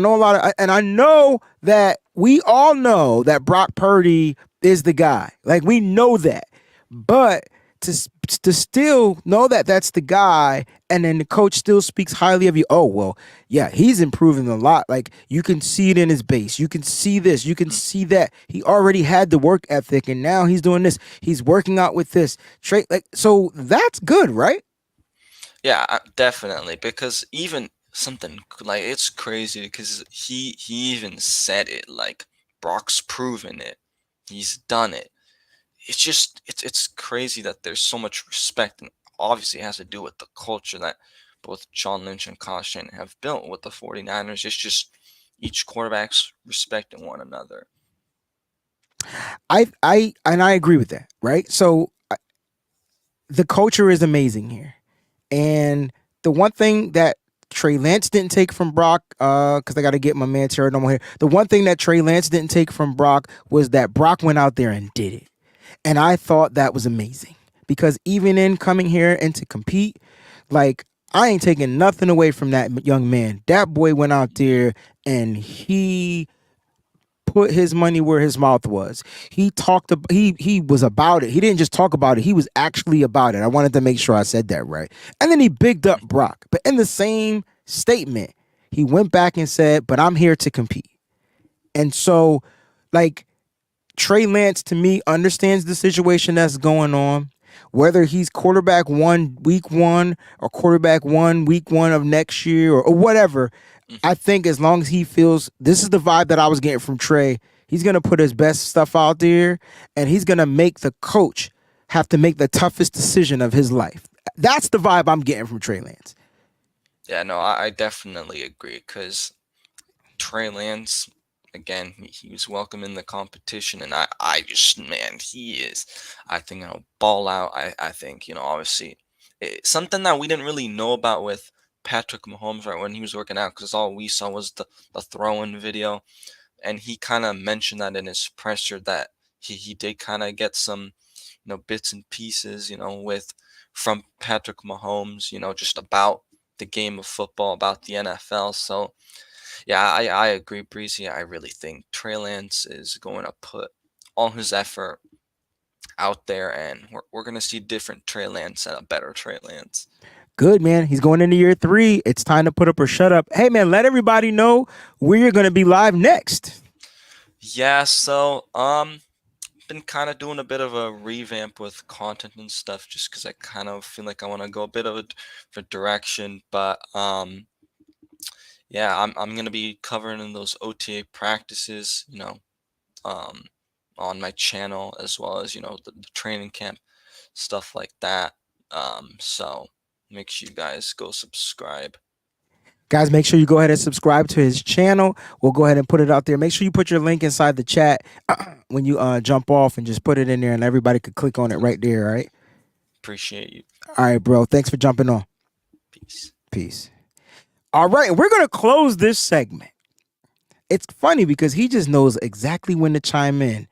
A: know that we all know that Brock Purdy is the guy. Like we know that, but to still know that that's the guy, and then the coach still speaks highly of you. Oh well, yeah, he's improving a lot. Like you can see it in his base. You can see this. You can see that. He already had the work ethic, and now he's doing this. He's working out with this trait. Like so, that's good, right?
D: Yeah, definitely. Because even something like it's crazy because he even said it. Like Brock's proven it. He's done it. It's just it's crazy that there's so much respect, and obviously it has to do with the culture that both John Lynch and Kyle Shanahan have built with the 49ers. It's just each quarterback's respecting one another.
A: I agree with that, right? So the culture is amazing here, and the one thing that Trey Lance didn't take from Brock, because I got to get my man Terry Normal here. The one thing that Trey Lance didn't take from Brock was that Brock went out there and did it. And I thought that was amazing because even in coming here and to compete, like I ain't taking nothing away from that young man. That boy went out there and he put his money where his mouth was. He was about it. He didn't just talk about it. He was actually about it. I wanted to make sure I said that right. And then he bigged up Brock. But in the same statement, he went back and said, "But I'm here to compete." And so, like, Trey Lance, to me, understands the situation that's going on. Whether he's quarterback one week one or quarterback one week one of next year or whatever, I think as long as he feels this is the vibe that I was getting from Trey, he's going to put his best stuff out there and he's going to make the coach have to make the toughest decision of his life. That's the vibe I'm getting from Trey Lance.
D: Yeah, no, I definitely agree because Trey Lance, again, he was welcome in the competition, and I just, man, he is, I think, ball out. I think, obviously, something that we didn't really know about with Patrick Mahomes right when he was working out, because all we saw was the throw-in video, and he kind of mentioned that in his presser that he did kind of get some, bits and pieces, from Patrick Mahomes, just about the game of football, about the NFL. So, yeah, I agree, Breezy. I really think Trey Lance is going to put all his effort out there, and we're going to see different Trey Lance and a better Trey Lance.
A: Good, man. He's going into year 3. It's time to put up or shut up. Hey, man, let everybody know where you're going to be live next.
D: Yeah, so been kind of doing a bit of a revamp with content and stuff just because I kind of feel like I want to go a bit of a different direction, but yeah, I'm gonna be covering in those OTA practices, on my channel as well as the training camp stuff like that. So make sure you guys go subscribe.
A: Guys, make sure you go ahead and subscribe to his channel. We'll go ahead and put it out there. Make sure you put your link inside the chat when you jump off and just put it in there and everybody could click on it right there, all right?
D: Appreciate you.
A: All right, bro. Thanks for jumping on.
D: Peace.
A: All right, we're going to close this segment. It's funny because he just knows exactly when to chime in.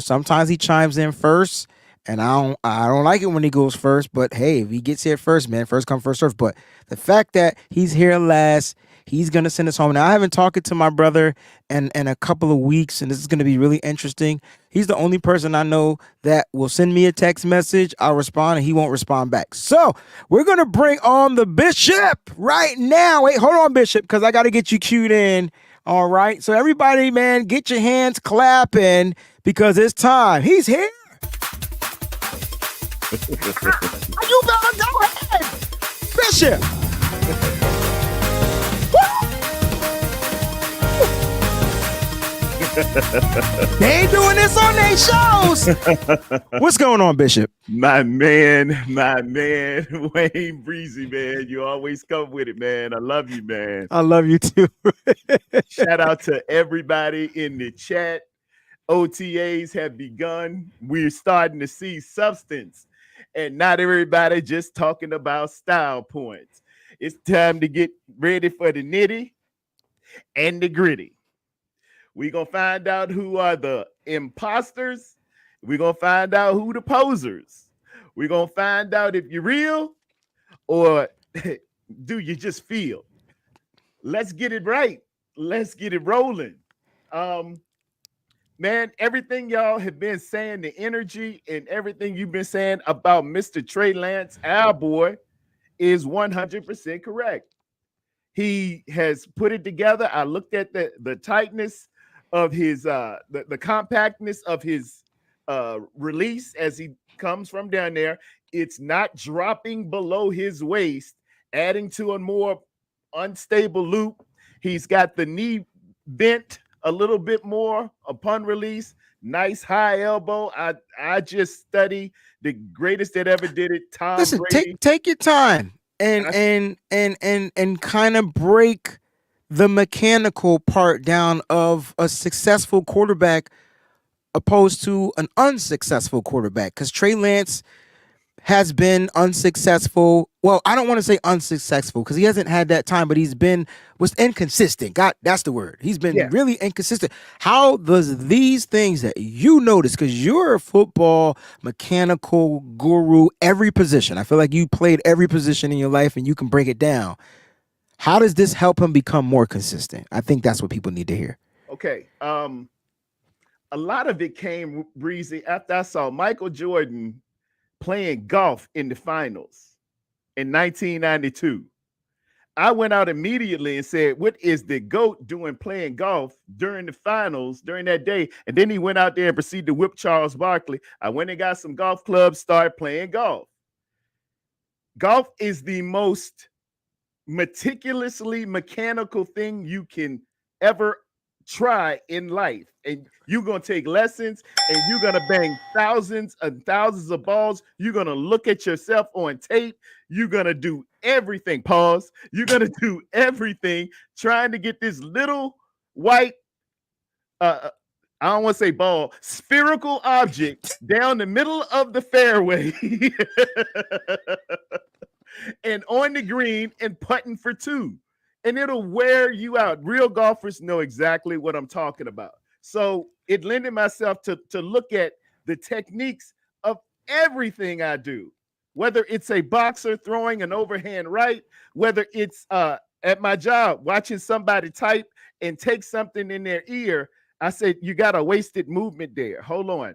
A: Sometimes he chimes in first, And I don't like it when he goes first, but hey, if he gets here first, man, first come, first serve. But the fact that he's here last, he's gonna send us home. Now I haven't talked to my brother in a couple of weeks, and this is gonna be really interesting. He's the only person I know that will send me a text message, I'll respond, and he won't respond back. So we're gonna bring on the Bishop right now. Wait, hold on, Bishop, because I gotta get you cued in. All right. So everybody, man, get your hands clapping because it's time. He's here. You better go ahead, Bishop. They ain't doing this on their shows. What's going on, Bishop?
E: My man, Wayne Breezy, man. You always come with it, man. I love you, man.
A: I love you too.
E: Shout out to everybody in the chat. OTAs have begun. We're starting to see substance. And not everybody just talking about style points. It's time to get ready for the nitty and the gritty. We're going to find out who are the imposters. We're going to find out who the posers. We're going to find out if you're real or do you just feel. Let's get it right. Let's get it rolling. Man, everything y'all have been saying, the energy and everything you've been saying about Mr. Trey Lance, our boy, is 100% correct. He has put it together. I looked at the tightness of his, the compactness of his release as he comes from down there. It's not dropping below his waist, adding to a more unstable loop. He's got the knee bent a little bit more upon release. Nice high elbow. I just study the greatest that ever did it, Tom
A: Listen,
E: Brady.
A: take your time and kind of break the mechanical part down of a successful quarterback opposed to an unsuccessful quarterback. Because Trey Lance has been unsuccessful. Well, I don't want to say unsuccessful because he hasn't had that time, but was inconsistent. God, that's the word. He's been really inconsistent. How does these things that you notice, because you're a football mechanical guru, every position. I feel like you played every position in your life and you can break it down. How does this help him become more consistent? I think that's what people need to hear.
E: Okay. A lot of it came, Breezy, after I saw Michael Jordan playing golf in the finals in 1992. I went out immediately and said, what is the GOAT doing playing golf during the finals during that day? And then he went out there and proceeded to whip Charles Barkley. I went and got some golf clubs, started playing golf. Golf is the most meticulously mechanical thing you can ever try in life. And you're going to take lessons and you're going to bang thousands and thousands of balls. You're going to look at yourself on tape. You're going to do everything. Pause. You're going to do everything trying to get this little white, I don't want to say ball, spherical object down the middle of the fairway and on the green and putting for two. And it'll wear you out. Real golfers know exactly what I'm talking about. So it lended myself to look at the techniques of everything I do, whether it's a boxer throwing an overhand right, whether it's at my job watching somebody type and take something in their ear. I said, you got a wasted movement there. Hold on.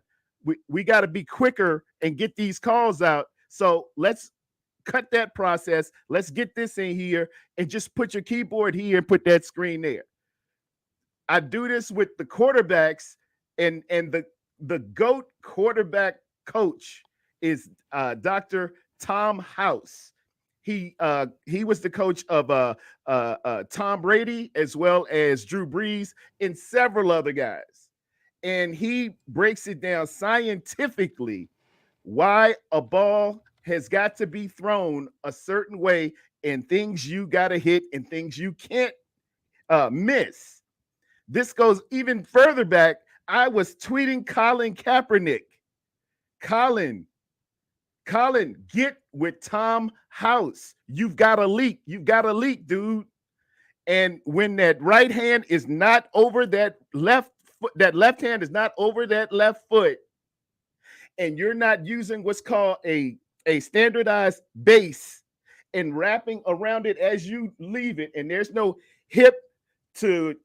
E: We got to be quicker and get these calls out. So let's cut that process. Let's get this in here and just put your keyboard here and put that screen there. I do this with the quarterbacks, and the GOAT quarterback coach is Dr. Tom House. He was the coach of Tom Brady as well as Drew Brees and several other guys. And he breaks it down scientifically why a ball has got to be thrown a certain way and things you got to hit and things you can't miss. This goes even further back. I was tweeting Colin Kaepernick. Colin, get with Tom House. You've got a leak. You've got a leak, dude. And when that right hand is not over that left foot, that left hand is not over that left foot, and you're not using what's called a standardized base and wrapping around it as you leave it, and there's no hip to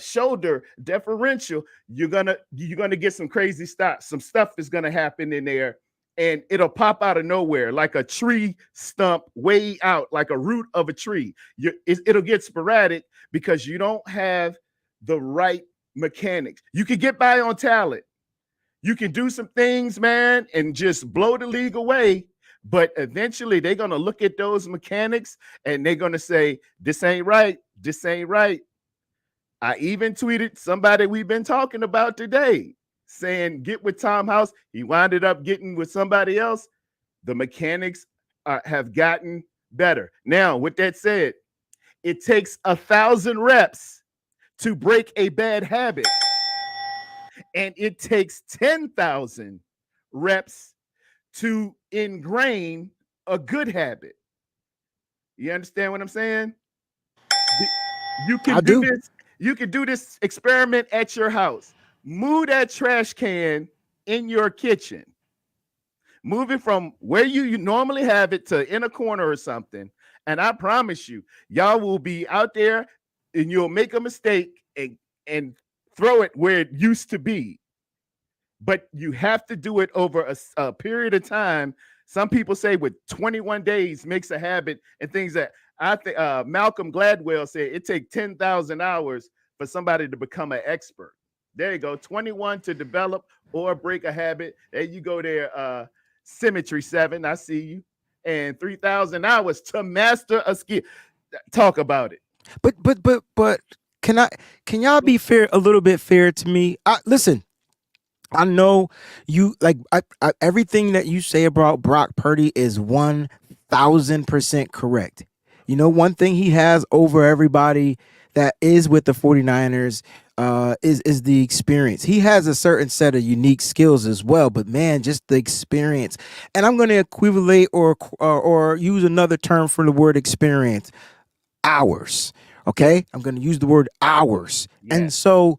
E: shoulder differential, you're gonna get some crazy stuff. Some stuff is gonna happen in there, and it'll pop out of nowhere like a tree stump way out, like a root of a tree. It'll get sporadic because you don't have the right mechanics. You can get by on talent. You can do some things, man, and just blow the league away. But eventually they're going to look at those mechanics and they're going to say, this ain't right. This ain't right. I even tweeted somebody we've been talking about today saying, get with Tom House. He winded up getting with somebody else. The mechanics have gotten better. Now, with that said, it takes 1,000 reps to break a bad habit. And it takes 10,000 reps to ingrain a good habit. You understand what I'm saying? You can do this. You can do this experiment at your house. Move that trash can in your kitchen. Move it from where you normally have it to in a corner or something. And I promise you, y'all will be out there and you'll make a mistake and throw it where it used to be. But you have to do it over a period of time. Some people say with 21 days makes a habit and things that I think Malcolm Gladwell said it takes 10,000 hours for somebody to become an expert. There you go. 21 to develop or break a habit. There you go there. Symmetry 7. I see you. And 3,000 hours to master a skill. Talk about it.
A: But can y'all be fair, a little bit fair to me? Listen, I know you like everything that you say about Brock Purdy is 1,000% correct. You know, one thing he has over everybody that is with the 49ers is the experience. He has a certain set of unique skills as well, but man, just the experience. And I'm going to equivalate or use another term for the word experience. Hours. Okay? I'm going to use the word hours. Yeah. And so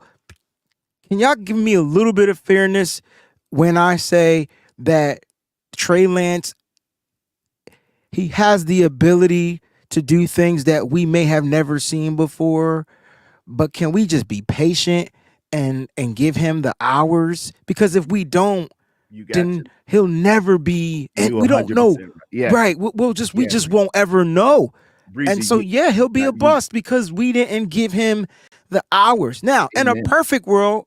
A: can y'all give me a little bit of fairness when I say that Trey Lance, he has the ability to do things that we may have never seen before, but can we just be patient and give him the hours? Because if we don't, then he'll never be, and we don't know.
E: Yeah.
A: Right. We just won't ever know. Breezy, and so, yeah, he'll be a bust because we didn't give him the hours. Now, in a perfect world,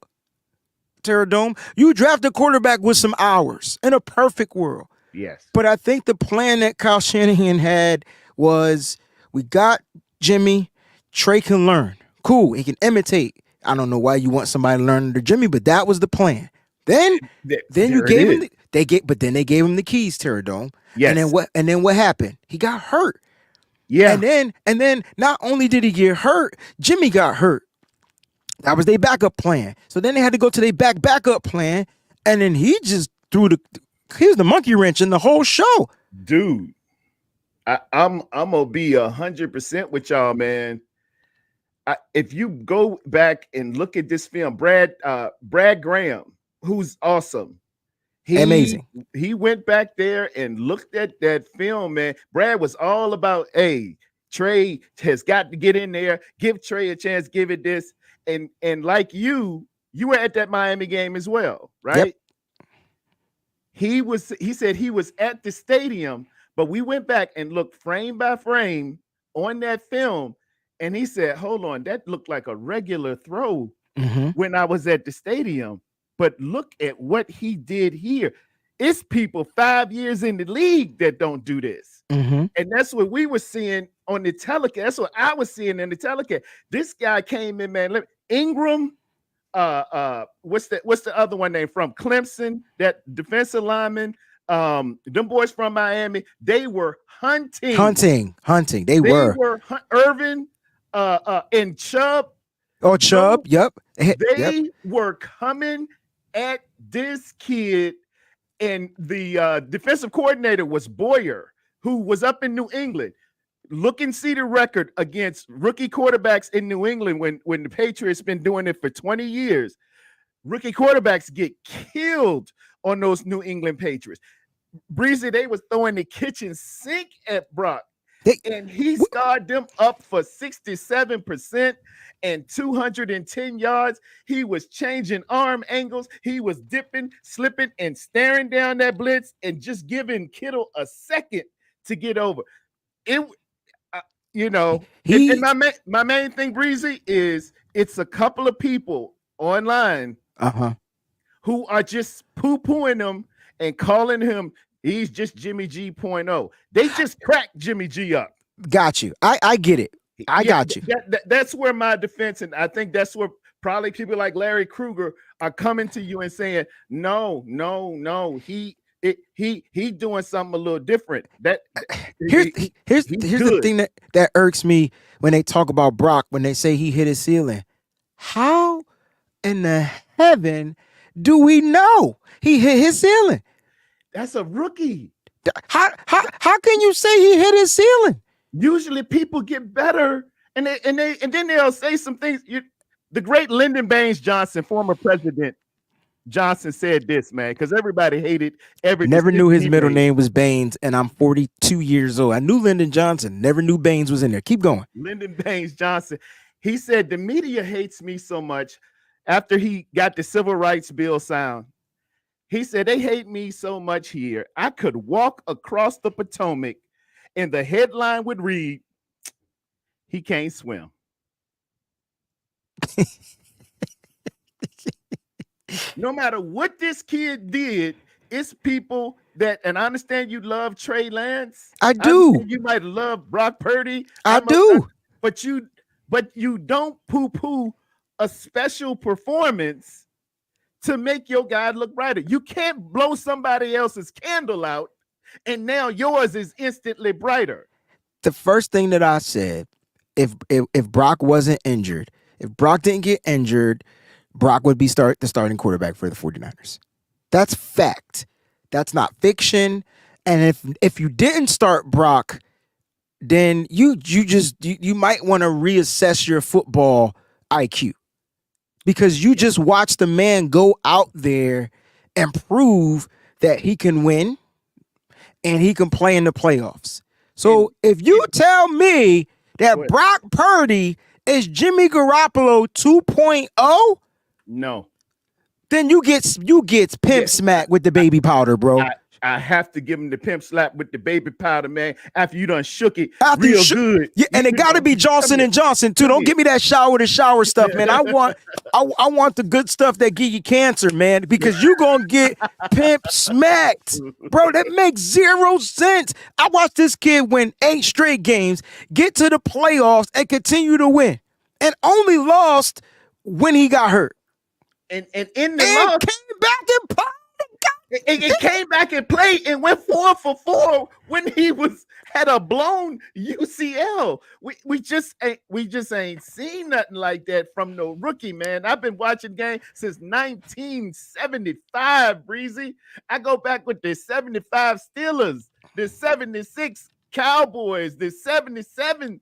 A: Terra Dome, you draft a quarterback with some hours. In a perfect world.
E: Yes.
A: But I think the plan that Kyle Shanahan had was we got Jimmy. Trey can learn. Cool. He can imitate. I don't know why you want somebody to learn under Jimmy, but that was the plan. Then you gave him they gave him the keys, Terra Dome.
E: Yes.
A: And then what happened? He got hurt.
E: Yeah.
A: And then not only did he get hurt, Jimmy got hurt. That was their backup plan. So then they had to go to their backup plan, and then he just threw here's the monkey wrench in the whole show.
E: Dude, I'm gonna be 100% with y'all, man. If you go back and look at this film, Brad Graham, who's awesome.
A: Amazing.
E: He went back there and looked at that film, man. Brad was all about, hey, Trey has got to get in there, give Trey a chance, give it this. And like you were at that Miami game as well, right? Yep. He said he was at the stadium, but we went back and looked frame by frame on that film. And he said, hold on, that looked like a regular throw when I was at the stadium. But look at what he did here. It's people 5 years in the league that don't do this. And that's what we were seeing on the telecast. That's what I was seeing in the telecast. This guy came in, man. Ingram, what's the other one name from Clemson? That defensive lineman. Them boys from Miami, they were hunting.
A: They were
E: Irvin, and Chubb.
A: Oh, Chubb. Yep.
E: They were coming at this kid, and the defensive coordinator was Boyer, who was up in New England. Look and see the record against rookie quarterbacks in New England when the Patriots been doing it for 20 years. Rookie quarterbacks get killed on those New England Patriots. Breezy, they was throwing the kitchen sink at Brock. And he started them up for 67% and 210 yards. He was changing arm angles. He was dipping, slipping, and staring down that blitz and just giving Kittle a second to get over. It, and my main thing, Breezy, is it's a couple of people online who are just poo-pooing him and calling him he's just Jimmy G.0. They just cracked Jimmy G up.
A: Got you. I get it. I got you.
E: That's where my defense, and I think that's where probably people like Larry Krueger are coming to you and saying, no, he doing something a little different.
A: Here's the thing that irks me when they talk about Brock, when they say he hit his ceiling. How in the heaven do we know he hit his ceiling?
E: That's a rookie.
A: How can you say he hit his ceiling?
E: Usually people get better and then they'll say some things. The great Lyndon Baines Johnson, former president Johnson, said this, man, because everybody hated
A: Never knew his middle name was Baines, and I'm 42 years old. I knew Lyndon Johnson, never knew Baines was in there. Keep going.
E: Lyndon Baines Johnson. He said the media hates me so much after he got the civil rights bill signed. He said, they hate me so much here. I could walk across the Potomac and the headline would read, he can't swim. No matter what this kid did, it's people that, and I understand you love Trey Lance.
A: I do.
E: You might love Brock Purdy.
A: I do.
E: But you don't poo-poo a special performance to make your guy look brighter. You can't blow somebody else's candle out and now yours is instantly brighter.
A: The first thing that I said, if Brock wasn't injured, if Brock didn't get injured, Brock would be the starting quarterback for the 49ers. That's fact. That's not fiction. And if you didn't start Brock, then you might want to reassess your football IQ. Because you just watched the man go out there and prove that he can win and he can play in the playoffs. So if you tell me that Brock Purdy is Jimmy Garoppolo 2.0,
E: no,
A: then you get pimp smack with the baby powder, bro.
E: I have to give him the pimp slap with the baby powder, man. After you done shook it real good.
A: Yeah, and it got to be Johnson and Johnson too. Don't give me that shower stuff, man. I want the good stuff that give you cancer, man, because you gonna get pimp smacked, bro. That makes zero sense. I watched this kid win 8 straight games, get to the playoffs, and continue to win, and only lost when he got hurt.
E: And in the loss,
A: came back and played.
E: It came back and played and went 4 for 4 when he had a blown UCL. We just ain't seen nothing like that from no rookie, man. I've been watching games since 1975, Breezy. I go back with the 75 Steelers, the 76 Cowboys, the 77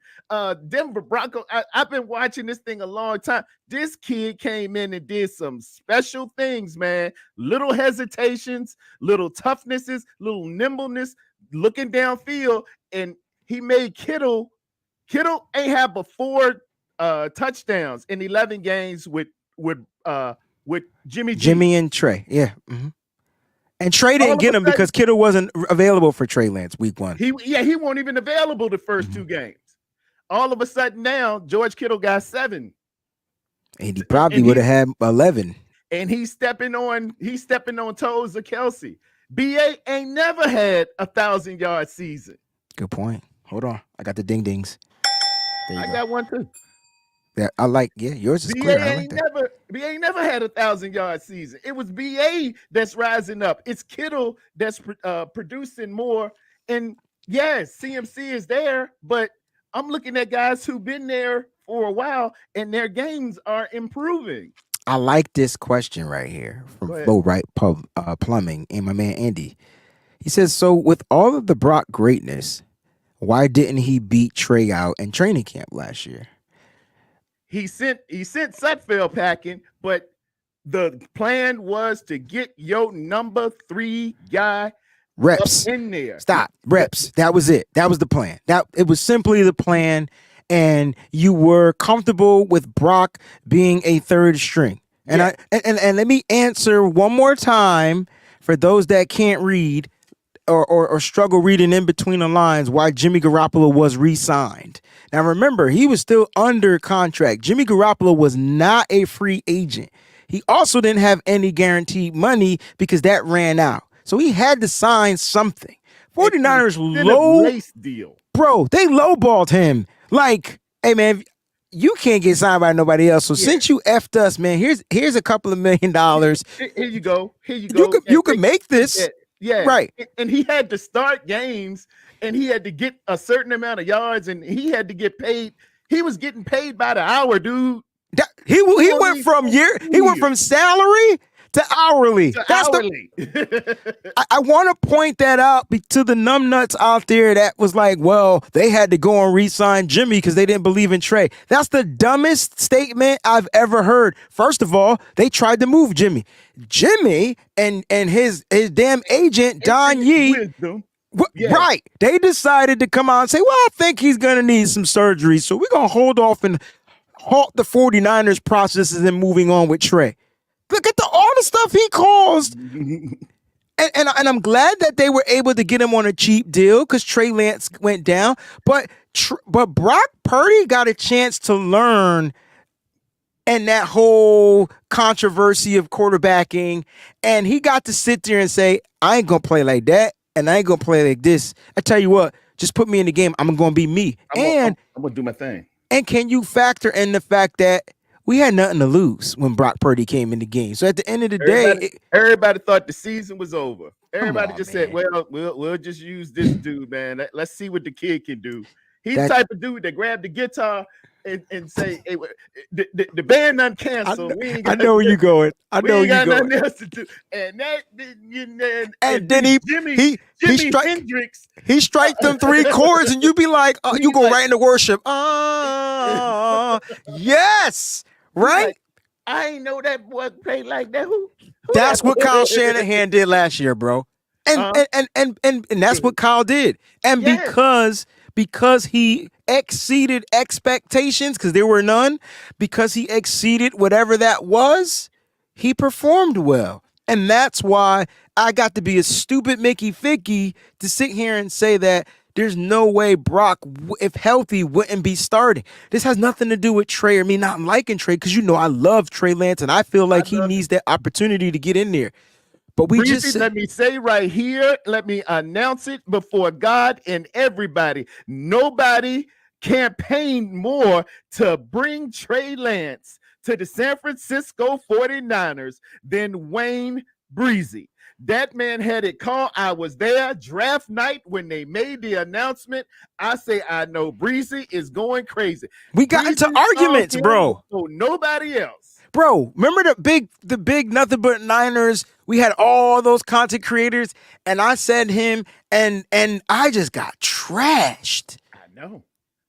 E: Denver Broncos. I've been watching this thing a long time. This kid came in and did some special things, man. Little hesitations, little toughnesses, little nimbleness, looking downfield, and he made Kittle ain't have but 4 touchdowns in 11 games with Jimmy G.
A: Jimmy and Trey. Yeah. Mm-hmm. And Trey didn't get him because Kittle wasn't available for Trey Lance week 1.
E: He wasn't even available the first 2 games. All of a sudden now, George Kittle got 7.
A: And he probably would have had 11.
E: And he's stepping on toes of Kelsey. BA ain't never had 1,000-yard season.
A: Good point. Hold on. I got the ding-dings.
E: I got one too.
A: Yeah, yours is clear.
E: BA ain't never had 1,000-yard season. It was BA that's rising up. It's Kittle that's producing more. And yes, CMC is there, but I'm looking at guys who've been there for a while and their games are improving.
A: I like this question right here from Flow Right Plumbing and my man Andy. He says, so with all of the Brock greatness, why didn't he beat Trey out in training camp last year?
E: He sent Sutfeld packing, but The plan was to get your number 3 guy
A: reps
E: up in there.
A: Stop. Reps. That was it. That was the plan. That it was simply the plan, and you were comfortable with Brock being a third string. And
E: Yeah.
A: and let me answer one more time for those that can't read or struggle reading in between the lines why Jimmy Garoppolo was re-signed. Now remember, he was still under contract. Jimmy Garoppolo was not a free agent. He also didn't have any guaranteed money because that ran out. So he had to sign something. 49ers
E: lace deal.
A: Bro, they lowballed him. Like, hey man, you can't get signed by nobody else. So since you effed us, man, here's a couple of $1 million.
E: Here you go. Here you go.
A: You can make this.
E: Yeah.
A: Right.
E: And he had to start games, and he had to get a certain amount of yards, and he had to get paid. He was getting paid by the hour, dude.
A: He went from salary to hourly. I want to point that out to the numbnuts out there that was like, well, they had to go and re-sign Jimmy because they didn't believe in Trey. That's the dumbest statement I've ever heard. First of all, they tried to move Jimmy. Jimmy and his damn agent, Don Yee. Yeah. Right. They decided to come out and say, well, I think he's going to need some surgery. So we're going to hold off and halt the 49ers processes and moving on with Trey. Look at all the stuff he caused. and I'm glad that they were able to get him on a cheap deal because Trey Lance went down. But Brock Purdy got a chance to learn in that whole controversy of quarterbacking. And he got to sit there and say, I ain't going to play like that. And I ain't going to play like this. I tell you what, just put me in the game. I'm going to be me.
E: I'm going to do my thing.
A: And can you factor in the fact that we had nothing to lose when Brock Purdy came in the game? So at the end of the day,
E: everybody thought the season was over. Everybody just said, "Well, we'll just use this dude, man. Let's see what the kid can do." He's the type of dude that grabbed the guitar and say, "Hey, the band done canceled.
A: I know where you're going. I know
E: you
A: you're
E: going.
A: Nothing
E: else to do." And that,
A: and then
E: Jimmy Hendrix.
A: He strike them 3 chords, and you be like, oh, you go right into worship. Yes. Right?
E: Like, I ain't know that boy played like that. Who
A: that's what Kyle Shanahan did last year, bro. And that's what Kyle did. And because he exceeded expectations, because there were none, because he exceeded whatever that was, he performed well. And that's why I got to be a stupid Mickey Ficky to sit here and say that there's no way Brock, if healthy, wouldn't be starting. This has nothing to do with Trey or me not liking Trey, because I love Trey Lance, and I feel like he needs that opportunity to get in there. But
E: let me say right here, let me announce it before God and everybody. Nobody campaigned more to bring Trey Lance to the San Francisco 49ers than Wayne Breezy. That man had it called. I was there draft night when they made the announcement. I say, I know Breezy is going crazy.
A: We got into arguments, bro.
E: So nobody else.
A: Bro, remember the big nothing but Niners? We had all those content creators, and I said him, and I just got trashed.
E: I know.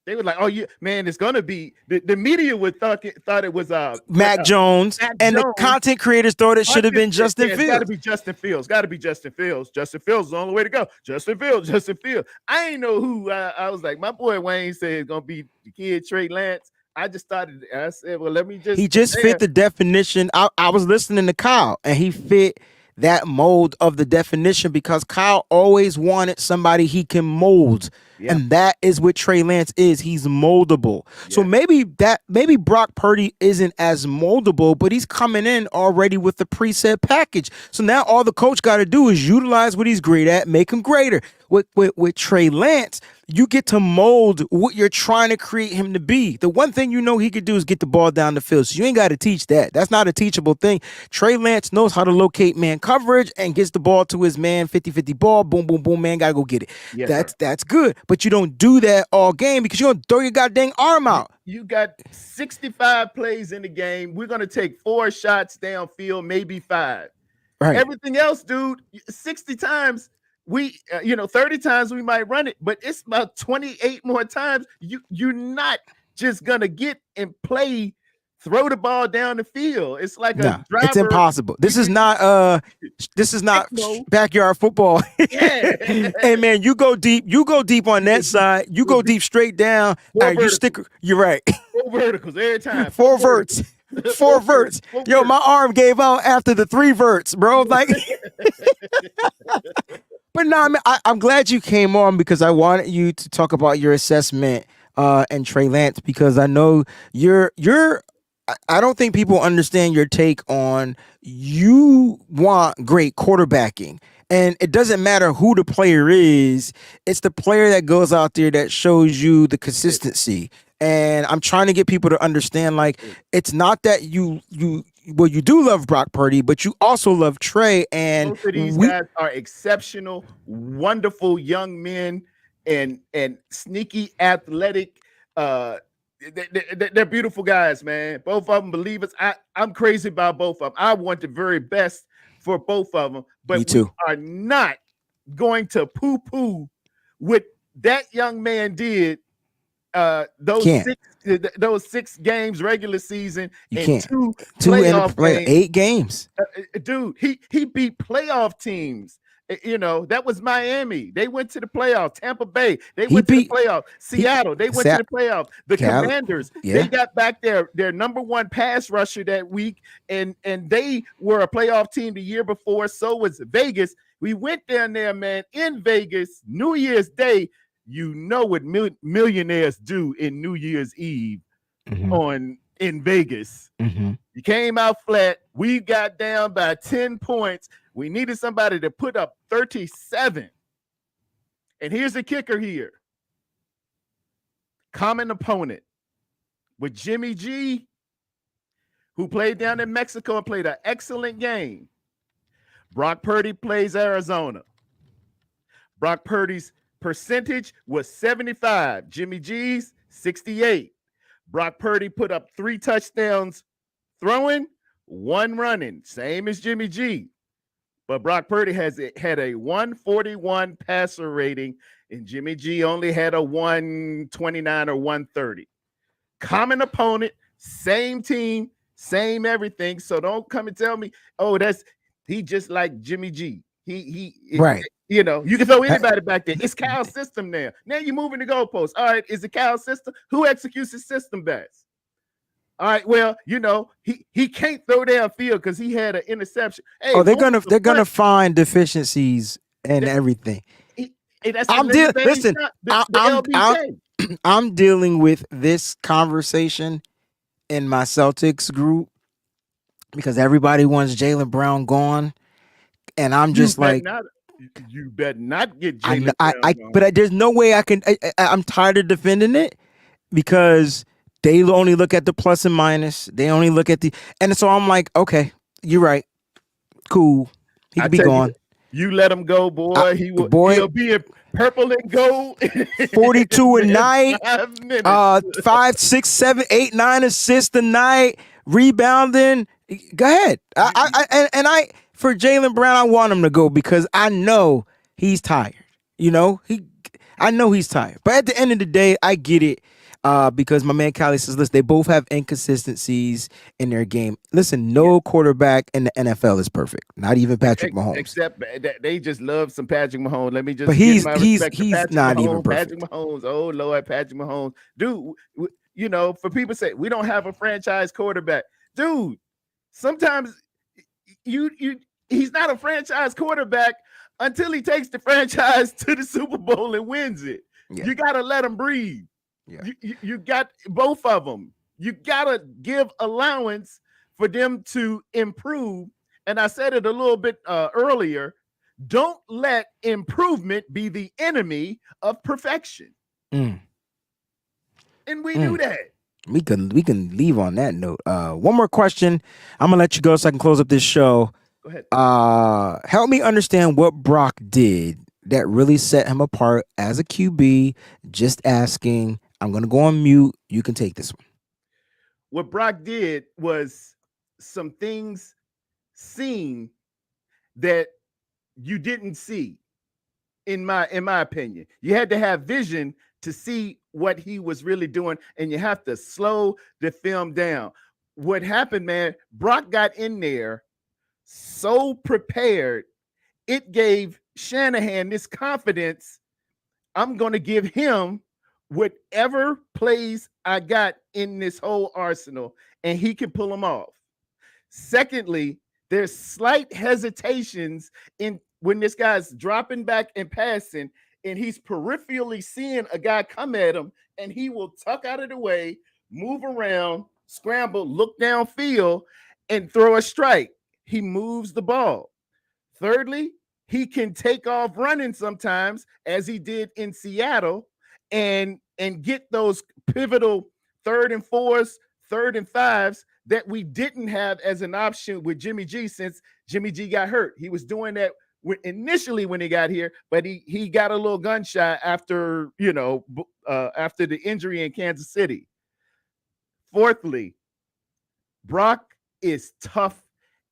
E: They were like, "Oh, man, it's gonna be." The media thought it was
A: Mac Jones, the content creators thought it should have been Justin Fields.
E: Got to be Justin Fields. Got to be Justin Fields. Justin Fields is the only way to go. Justin Fields. I ain't know who. I was like, my boy Wayne said it's gonna be the kid Trey Lance. I said, well, let me just.
A: He just fit the definition. I was listening to Kyle, and he fit that mold of the definition because Kyle always wanted somebody he can mold. Yeah. And that is what Trey Lance is. He's moldable. Yeah. So maybe Brock Purdy isn't as moldable, but he's coming in already with the preset package. So now all the coach got to do is utilize what he's great at, make him greater. With Trey Lance, you get to mold what you're trying to create him to be. The one thing he could do is get the ball down the field. So you ain't got to teach that. That's not a teachable thing. Trey Lance knows how to locate man coverage and gets the ball to his man, 50-50 ball, boom, boom, boom, man, got to go get it. Yes, that's good. But you don't do that all game because you're going to throw your goddamn arm out.
E: You got 65 plays in the game. We're going to take 4 shots downfield, maybe 5. Right. Everything else, dude, 60 times. 30 times we might run it, but it's about 28 more times. You're not just gonna get and play throw the ball down the field. It's like a
A: No,
E: driver.
A: it's impossible. This is not backyard football.
E: Yeah.
A: Hey man, you go deep on that side. You go deep straight down. You stick. You're right.
E: 4 verticals every time.
A: 4 verts. 4 verts. Yo, my arm gave out after the 3 verts, bro. Like, but no, I mean, I'm glad you came on because I wanted you to talk about your assessment and Trey Lance, because I know I don't think people understand your take on, you want great quarterbacking. And it doesn't matter who the player is. It's the player that goes out there that shows you the consistency. And I'm trying to get people to understand, like, it's not that you do love Brock Purdy, but you also love Trey. And
E: both of these guys are exceptional, wonderful young men and sneaky athletic. They're beautiful guys, man. Both of them believers. I'm crazy about both of them. I want the very best for both of them, but we are not going to poo-poo what that young man did. Those 6 games regular season and 2 playoff games.
A: 8 games.
E: Dude, he beat playoff teams. You know, that was Miami. They went to the playoffs. Tampa Bay, they went to the playoffs. Seattle, they went to the playoffs. The Commanders, they got back their number 1 pass rusher that week, and they were a playoff team the year before. So was Vegas. We went down there, man, in Vegas, New Year's Day. You know what millionaires do in New Year's Eve in Vegas. You came out flat. We got down by 10 points. We needed somebody to put up 37. And here's the kicker here. Common opponent with Jimmy G, who played down in Mexico and played an excellent game. Brock Purdy plays Arizona. Brock Purdy's percentage was 75. Jimmy G's 68. Brock Purdy put up 3 touchdowns throwing, 1 running, same as Jimmy G. But Brock Purdy had a 141 passer rating, and Jimmy G only had a 129 or 130. Common opponent, same team, same everything. So don't come and tell me, oh, he just like Jimmy G. He right. You know, you can throw anybody back there. It's Cal's system now. Now you're moving the goalposts. All right, is it Cal's system? Who executes his system best? All right, well, you know, he can't throw downfield because he had an interception. Hey,
A: they're gonna find deficiencies and everything. I'm dealing with this conversation in my Celtics group because everybody wants Jaylen Brown gone, and I'm just like,
E: you better not get Jaylen Brown gone.
A: But there's no way I can. I'm tired of defending it because they only look at the plus and minus. They only look at and so I'm like, okay, you're right. Cool. He could be gone.
E: You let him go, boy. He'll be in purple and gold.
A: 42 a night. 5, 6, 7, 8, 9 assists a night. Rebounding. Go ahead. For Jaylen Brown, I want him to go because I know he's tired. You know, I know he's tired. But at the end of the day, I get it. Because my man Callie says, listen, they both have inconsistencies in their game. Listen, no quarterback in the NFL is perfect. Not even Patrick Mahomes. Except
E: they just love some Patrick Mahomes. Let me just.
A: But he's not even perfect.
E: Patrick Mahomes, oh Lord, Patrick Mahomes, dude. You know, for people say we don't have a franchise quarterback, dude. Sometimes he's not a franchise quarterback until he takes the franchise to the Super Bowl and wins it. Yeah. You got to let him breathe. Yeah. You got both of them. You got to give allowance for them to improve. And I said it a little bit earlier. Don't let improvement be the enemy of perfection. And we do that.
A: We can leave on that note. One more question. I'm gonna let you go so I can close up this show.
E: Go ahead.
A: Help me understand what Brock did that really set him apart as a QB. Just asking. I'm gonna go on mute. You can take this one.
E: What Brock did was some things seen that you didn't see. In my opinion, you had to have vision to see what he was really doing, and you have to slow the film down. what happened, man, Brock got in there so prepared, it gave Shanahan this confidence. I'm going to give him whatever plays I got in this whole arsenal, and he can pull them off. Secondly, there's slight hesitations in when this guy's dropping back and passing, and he's peripherally seeing a guy come at him, and he will tuck out of the way, move around, scramble, look downfield, and throw a strike. He moves the ball. Thirdly, he can take off running sometimes, as he did in Seattle, and get those pivotal 3rd and 4s, 3rd and 5s that we didn't have as an option with Jimmy G since Jimmy G got hurt. He was doing that initially when he got here, but he got a little gun shy after, after the injury in Kansas City. Fourthly, Brock is tough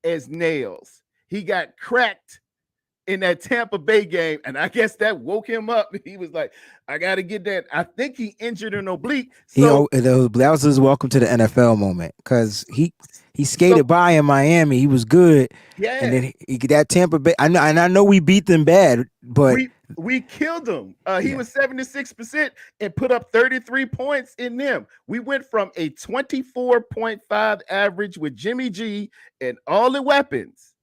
E: as nails. He got cracked in that Tampa Bay game, and I guess that woke him up. He was like, I got to get that. I think he injured an oblique. So
A: that was his welcome to the NFL moment, because he skated by in Miami. He was good.
E: Yeah.
A: And then he that Tampa Bay. I know we beat them bad, but
E: we killed him. He was 76% and put up 33 points in them. We went from a 24.5 average with Jimmy G and all the weapons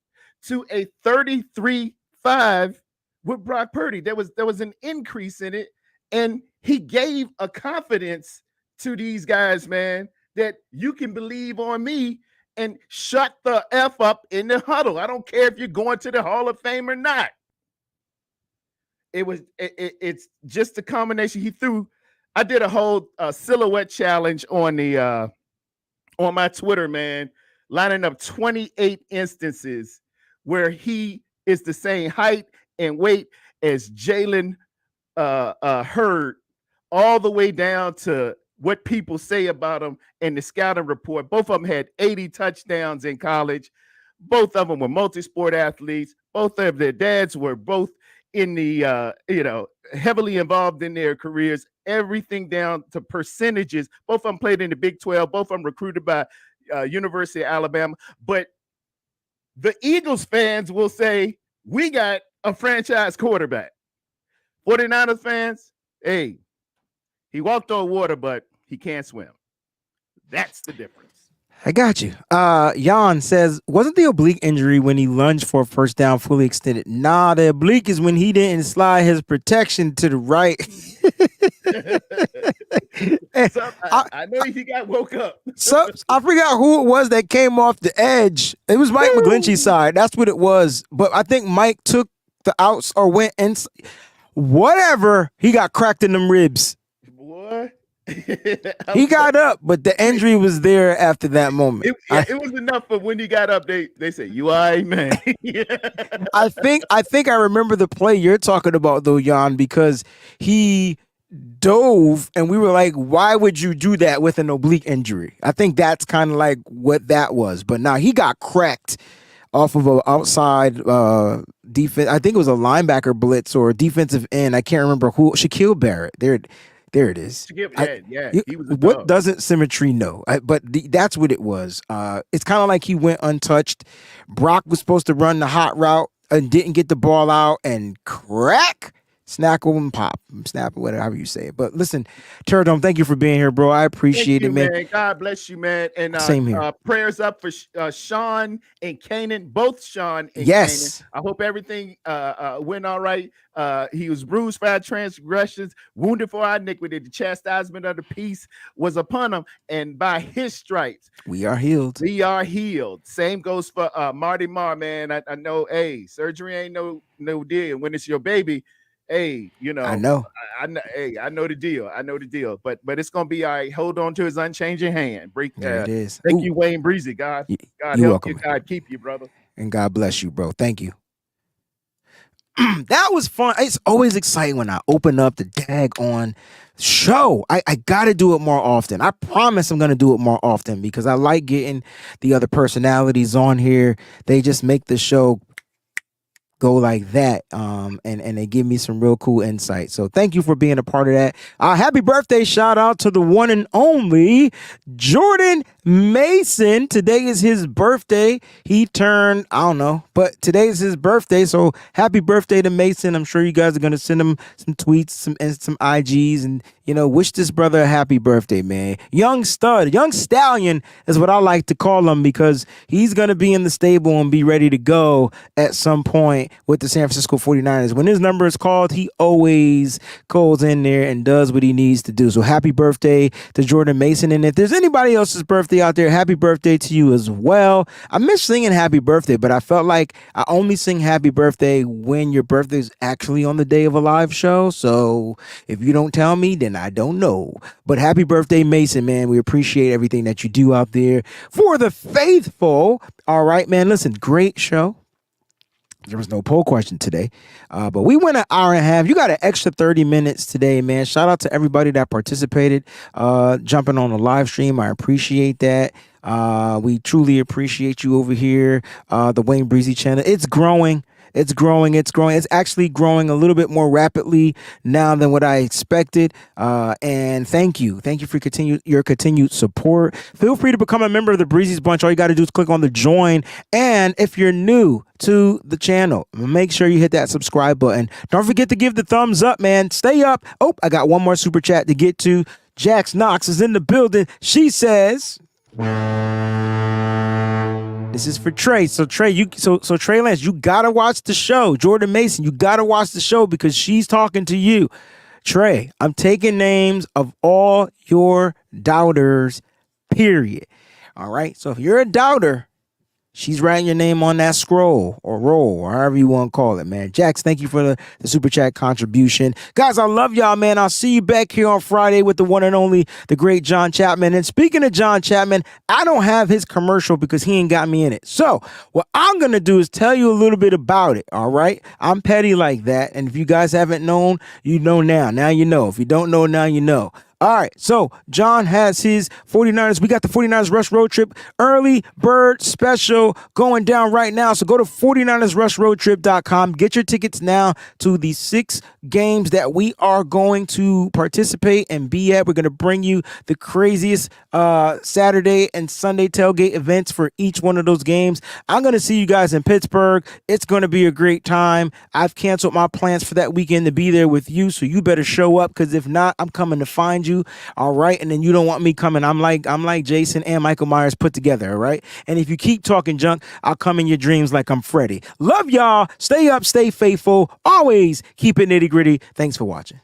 E: to a 33.5 with Brock Purdy. There was an increase in it, and he gave a confidence to these guys, man, that you can believe on me and shut the F up in the huddle. I don't care if you're going to the Hall of Fame or not. It's just a combination. He threw. I did a whole silhouette challenge on my Twitter, man, lining up 28 instances where he is the same height and weight as Jalen Hurd, all the way down to what people say about him in the scouting report. Both of them had 80 touchdowns in college. Both of them were multi-sport athletes. Both of their dads were both in the, heavily involved in their careers, everything down to percentages. Both of them played in the Big 12. Both of them recruited by University of Alabama. But the Eagles fans will say, we got a franchise quarterback. 49ers fans, hey, he walked on water, but he can't swim. That's the difference.
A: I got you. Jan says, wasn't the oblique injury when he lunged for a first down fully extended? Nah, the oblique is when he didn't slide his protection to the right.
E: I know he got woke up.
A: So I forgot who it was that came off the edge. It was Mike McGlinchey's side. That's what it was. But I think Mike took the outs or went in. Whatever. He got cracked in them ribs.
E: Boy.
A: He got up, but the injury was there after that moment.
E: It was enough for when he got up. They said, "You all right, man?"
A: I think I remember the play you're talking about though, Jan, because he dove and we were like, "Why would you do that with an oblique injury?" I think that's kind of like what that was. But now he got cracked off of an outside defense. I think it was a linebacker blitz or a defensive end. I can't remember who. Shaquille Barrett. There it is.
E: Yeah. He was
A: what doesn't symmetry know? But that's what it was. It's kind of like he went untouched. Brock was supposed to run the hot route and didn't get the ball out, and crack, snackle and pop, snap, whatever you say it. But listen, Turadome, thank you for being here, bro. I appreciate it, man.
E: God bless you, man. And
A: same here.
E: Prayers up for Sean and Kanan, both Sean and
A: yes.
E: Kanan. I hope everything went all right. He was bruised for our transgressions, wounded for our iniquity. The chastisement of the peace was upon him, and by his stripes
A: we are healed.
E: We are healed. Same goes for Marty Marr, man. I know, hey, surgery ain't no deal. When it's your baby, hey, I
A: know.
E: I know the deal. I know the deal. But it's gonna be all right. Hold on to his unchanging hand.
A: There it is.
E: Thank you, Wayne Breezy. God help
A: welcome.
E: you. God keep you, brother.
A: And God bless you, bro. Thank you. That was fun. It's always exciting when I open up the daggone show. I got to do it more often. I promise I'm going to do it more often because I like getting the other personalities on here. They just make the show go like that. And they give me some real cool insight. So thank you for being a part of that. Happy birthday shout out to the one and only Jordan Mason. Today is his birthday. He turned, I don't know, but today is his birthday. So happy birthday to Mason. I'm sure you guys are going to send him some tweets, some IGs, and, wish this brother a happy birthday, man. Young stud, young stallion is what I like to call him, because he's going to be in the stable and be ready to go at some point with the San Francisco 49ers. When his number is called, he always goes in there and does what he needs to do. So happy birthday to Jordan Mason. And if there's anybody else's birthday out there, happy birthday to you as well. I miss singing happy birthday, but I felt like I only sing happy birthday when your birthday is actually on the day of a live show. So if you don't tell me, then I don't know. But happy birthday, Mason, man. We appreciate everything that you do out there for the faithful. All right, man. Listen, great show. There was no poll question today, but we went an hour and a half. You got an extra 30 minutes today, man. Shout out to everybody that participated, jumping on the live stream. I appreciate that. We truly appreciate you over here, the Wayne Breezy channel. It's growing. It's growing. It's growing. It's actually growing a little bit more rapidly now than what I expected. And thank you. Thank you for your continued support. Feel free to become a member of the Breezy's Bunch. All you got to do is click on the join. And if you're new to the channel, make sure you hit that subscribe button. Don't forget to give the thumbs up, man. Stay up. Oh, I got one more super chat to get to. Jax Knox is in the building. She says, this is for Trey. So Trey, so Trey Lance, you gotta watch the show. Jordan Mason, you gotta watch the show because she's talking to you. Trey, I'm taking names of all your doubters, period. All right. So if you're a doubter, she's writing your name on that scroll or roll, or however you want to call it, man. Jax, thank you for the super chat contribution. Guys, I love y'all, man. I'll see you back here on Friday with the one and only, the great John Chapman. And speaking of John Chapman, I don't have his commercial because he ain't got me in it. So what I'm going to do is tell you a little bit about it, all right? I'm petty like that. And if you guys haven't known, you know now. Now you know. If you don't know, now you know. All right, so John has his 49ers. We got the 49ers Rush Road Trip early bird special going down right now. So go to 49ersrushroadtrip.com. Get your tickets now to the 6 games that we are going to participate and be at. We're going to bring you the craziest Saturday and Sunday tailgate events for each one of those games. I'm going to see you guys in Pittsburgh. It's going to be a great time. I've canceled my plans for that weekend to be there with you, so you better show up, because if not, I'm coming to find you. All right. And then you don't want me coming. I'm like Jason and Michael Myers put together. All right. And if you keep talking junk, I'll come in your dreams like I'm Freddy. Love y'all. Stay up, stay faithful. Always keep it nitty gritty. Thanks for watching.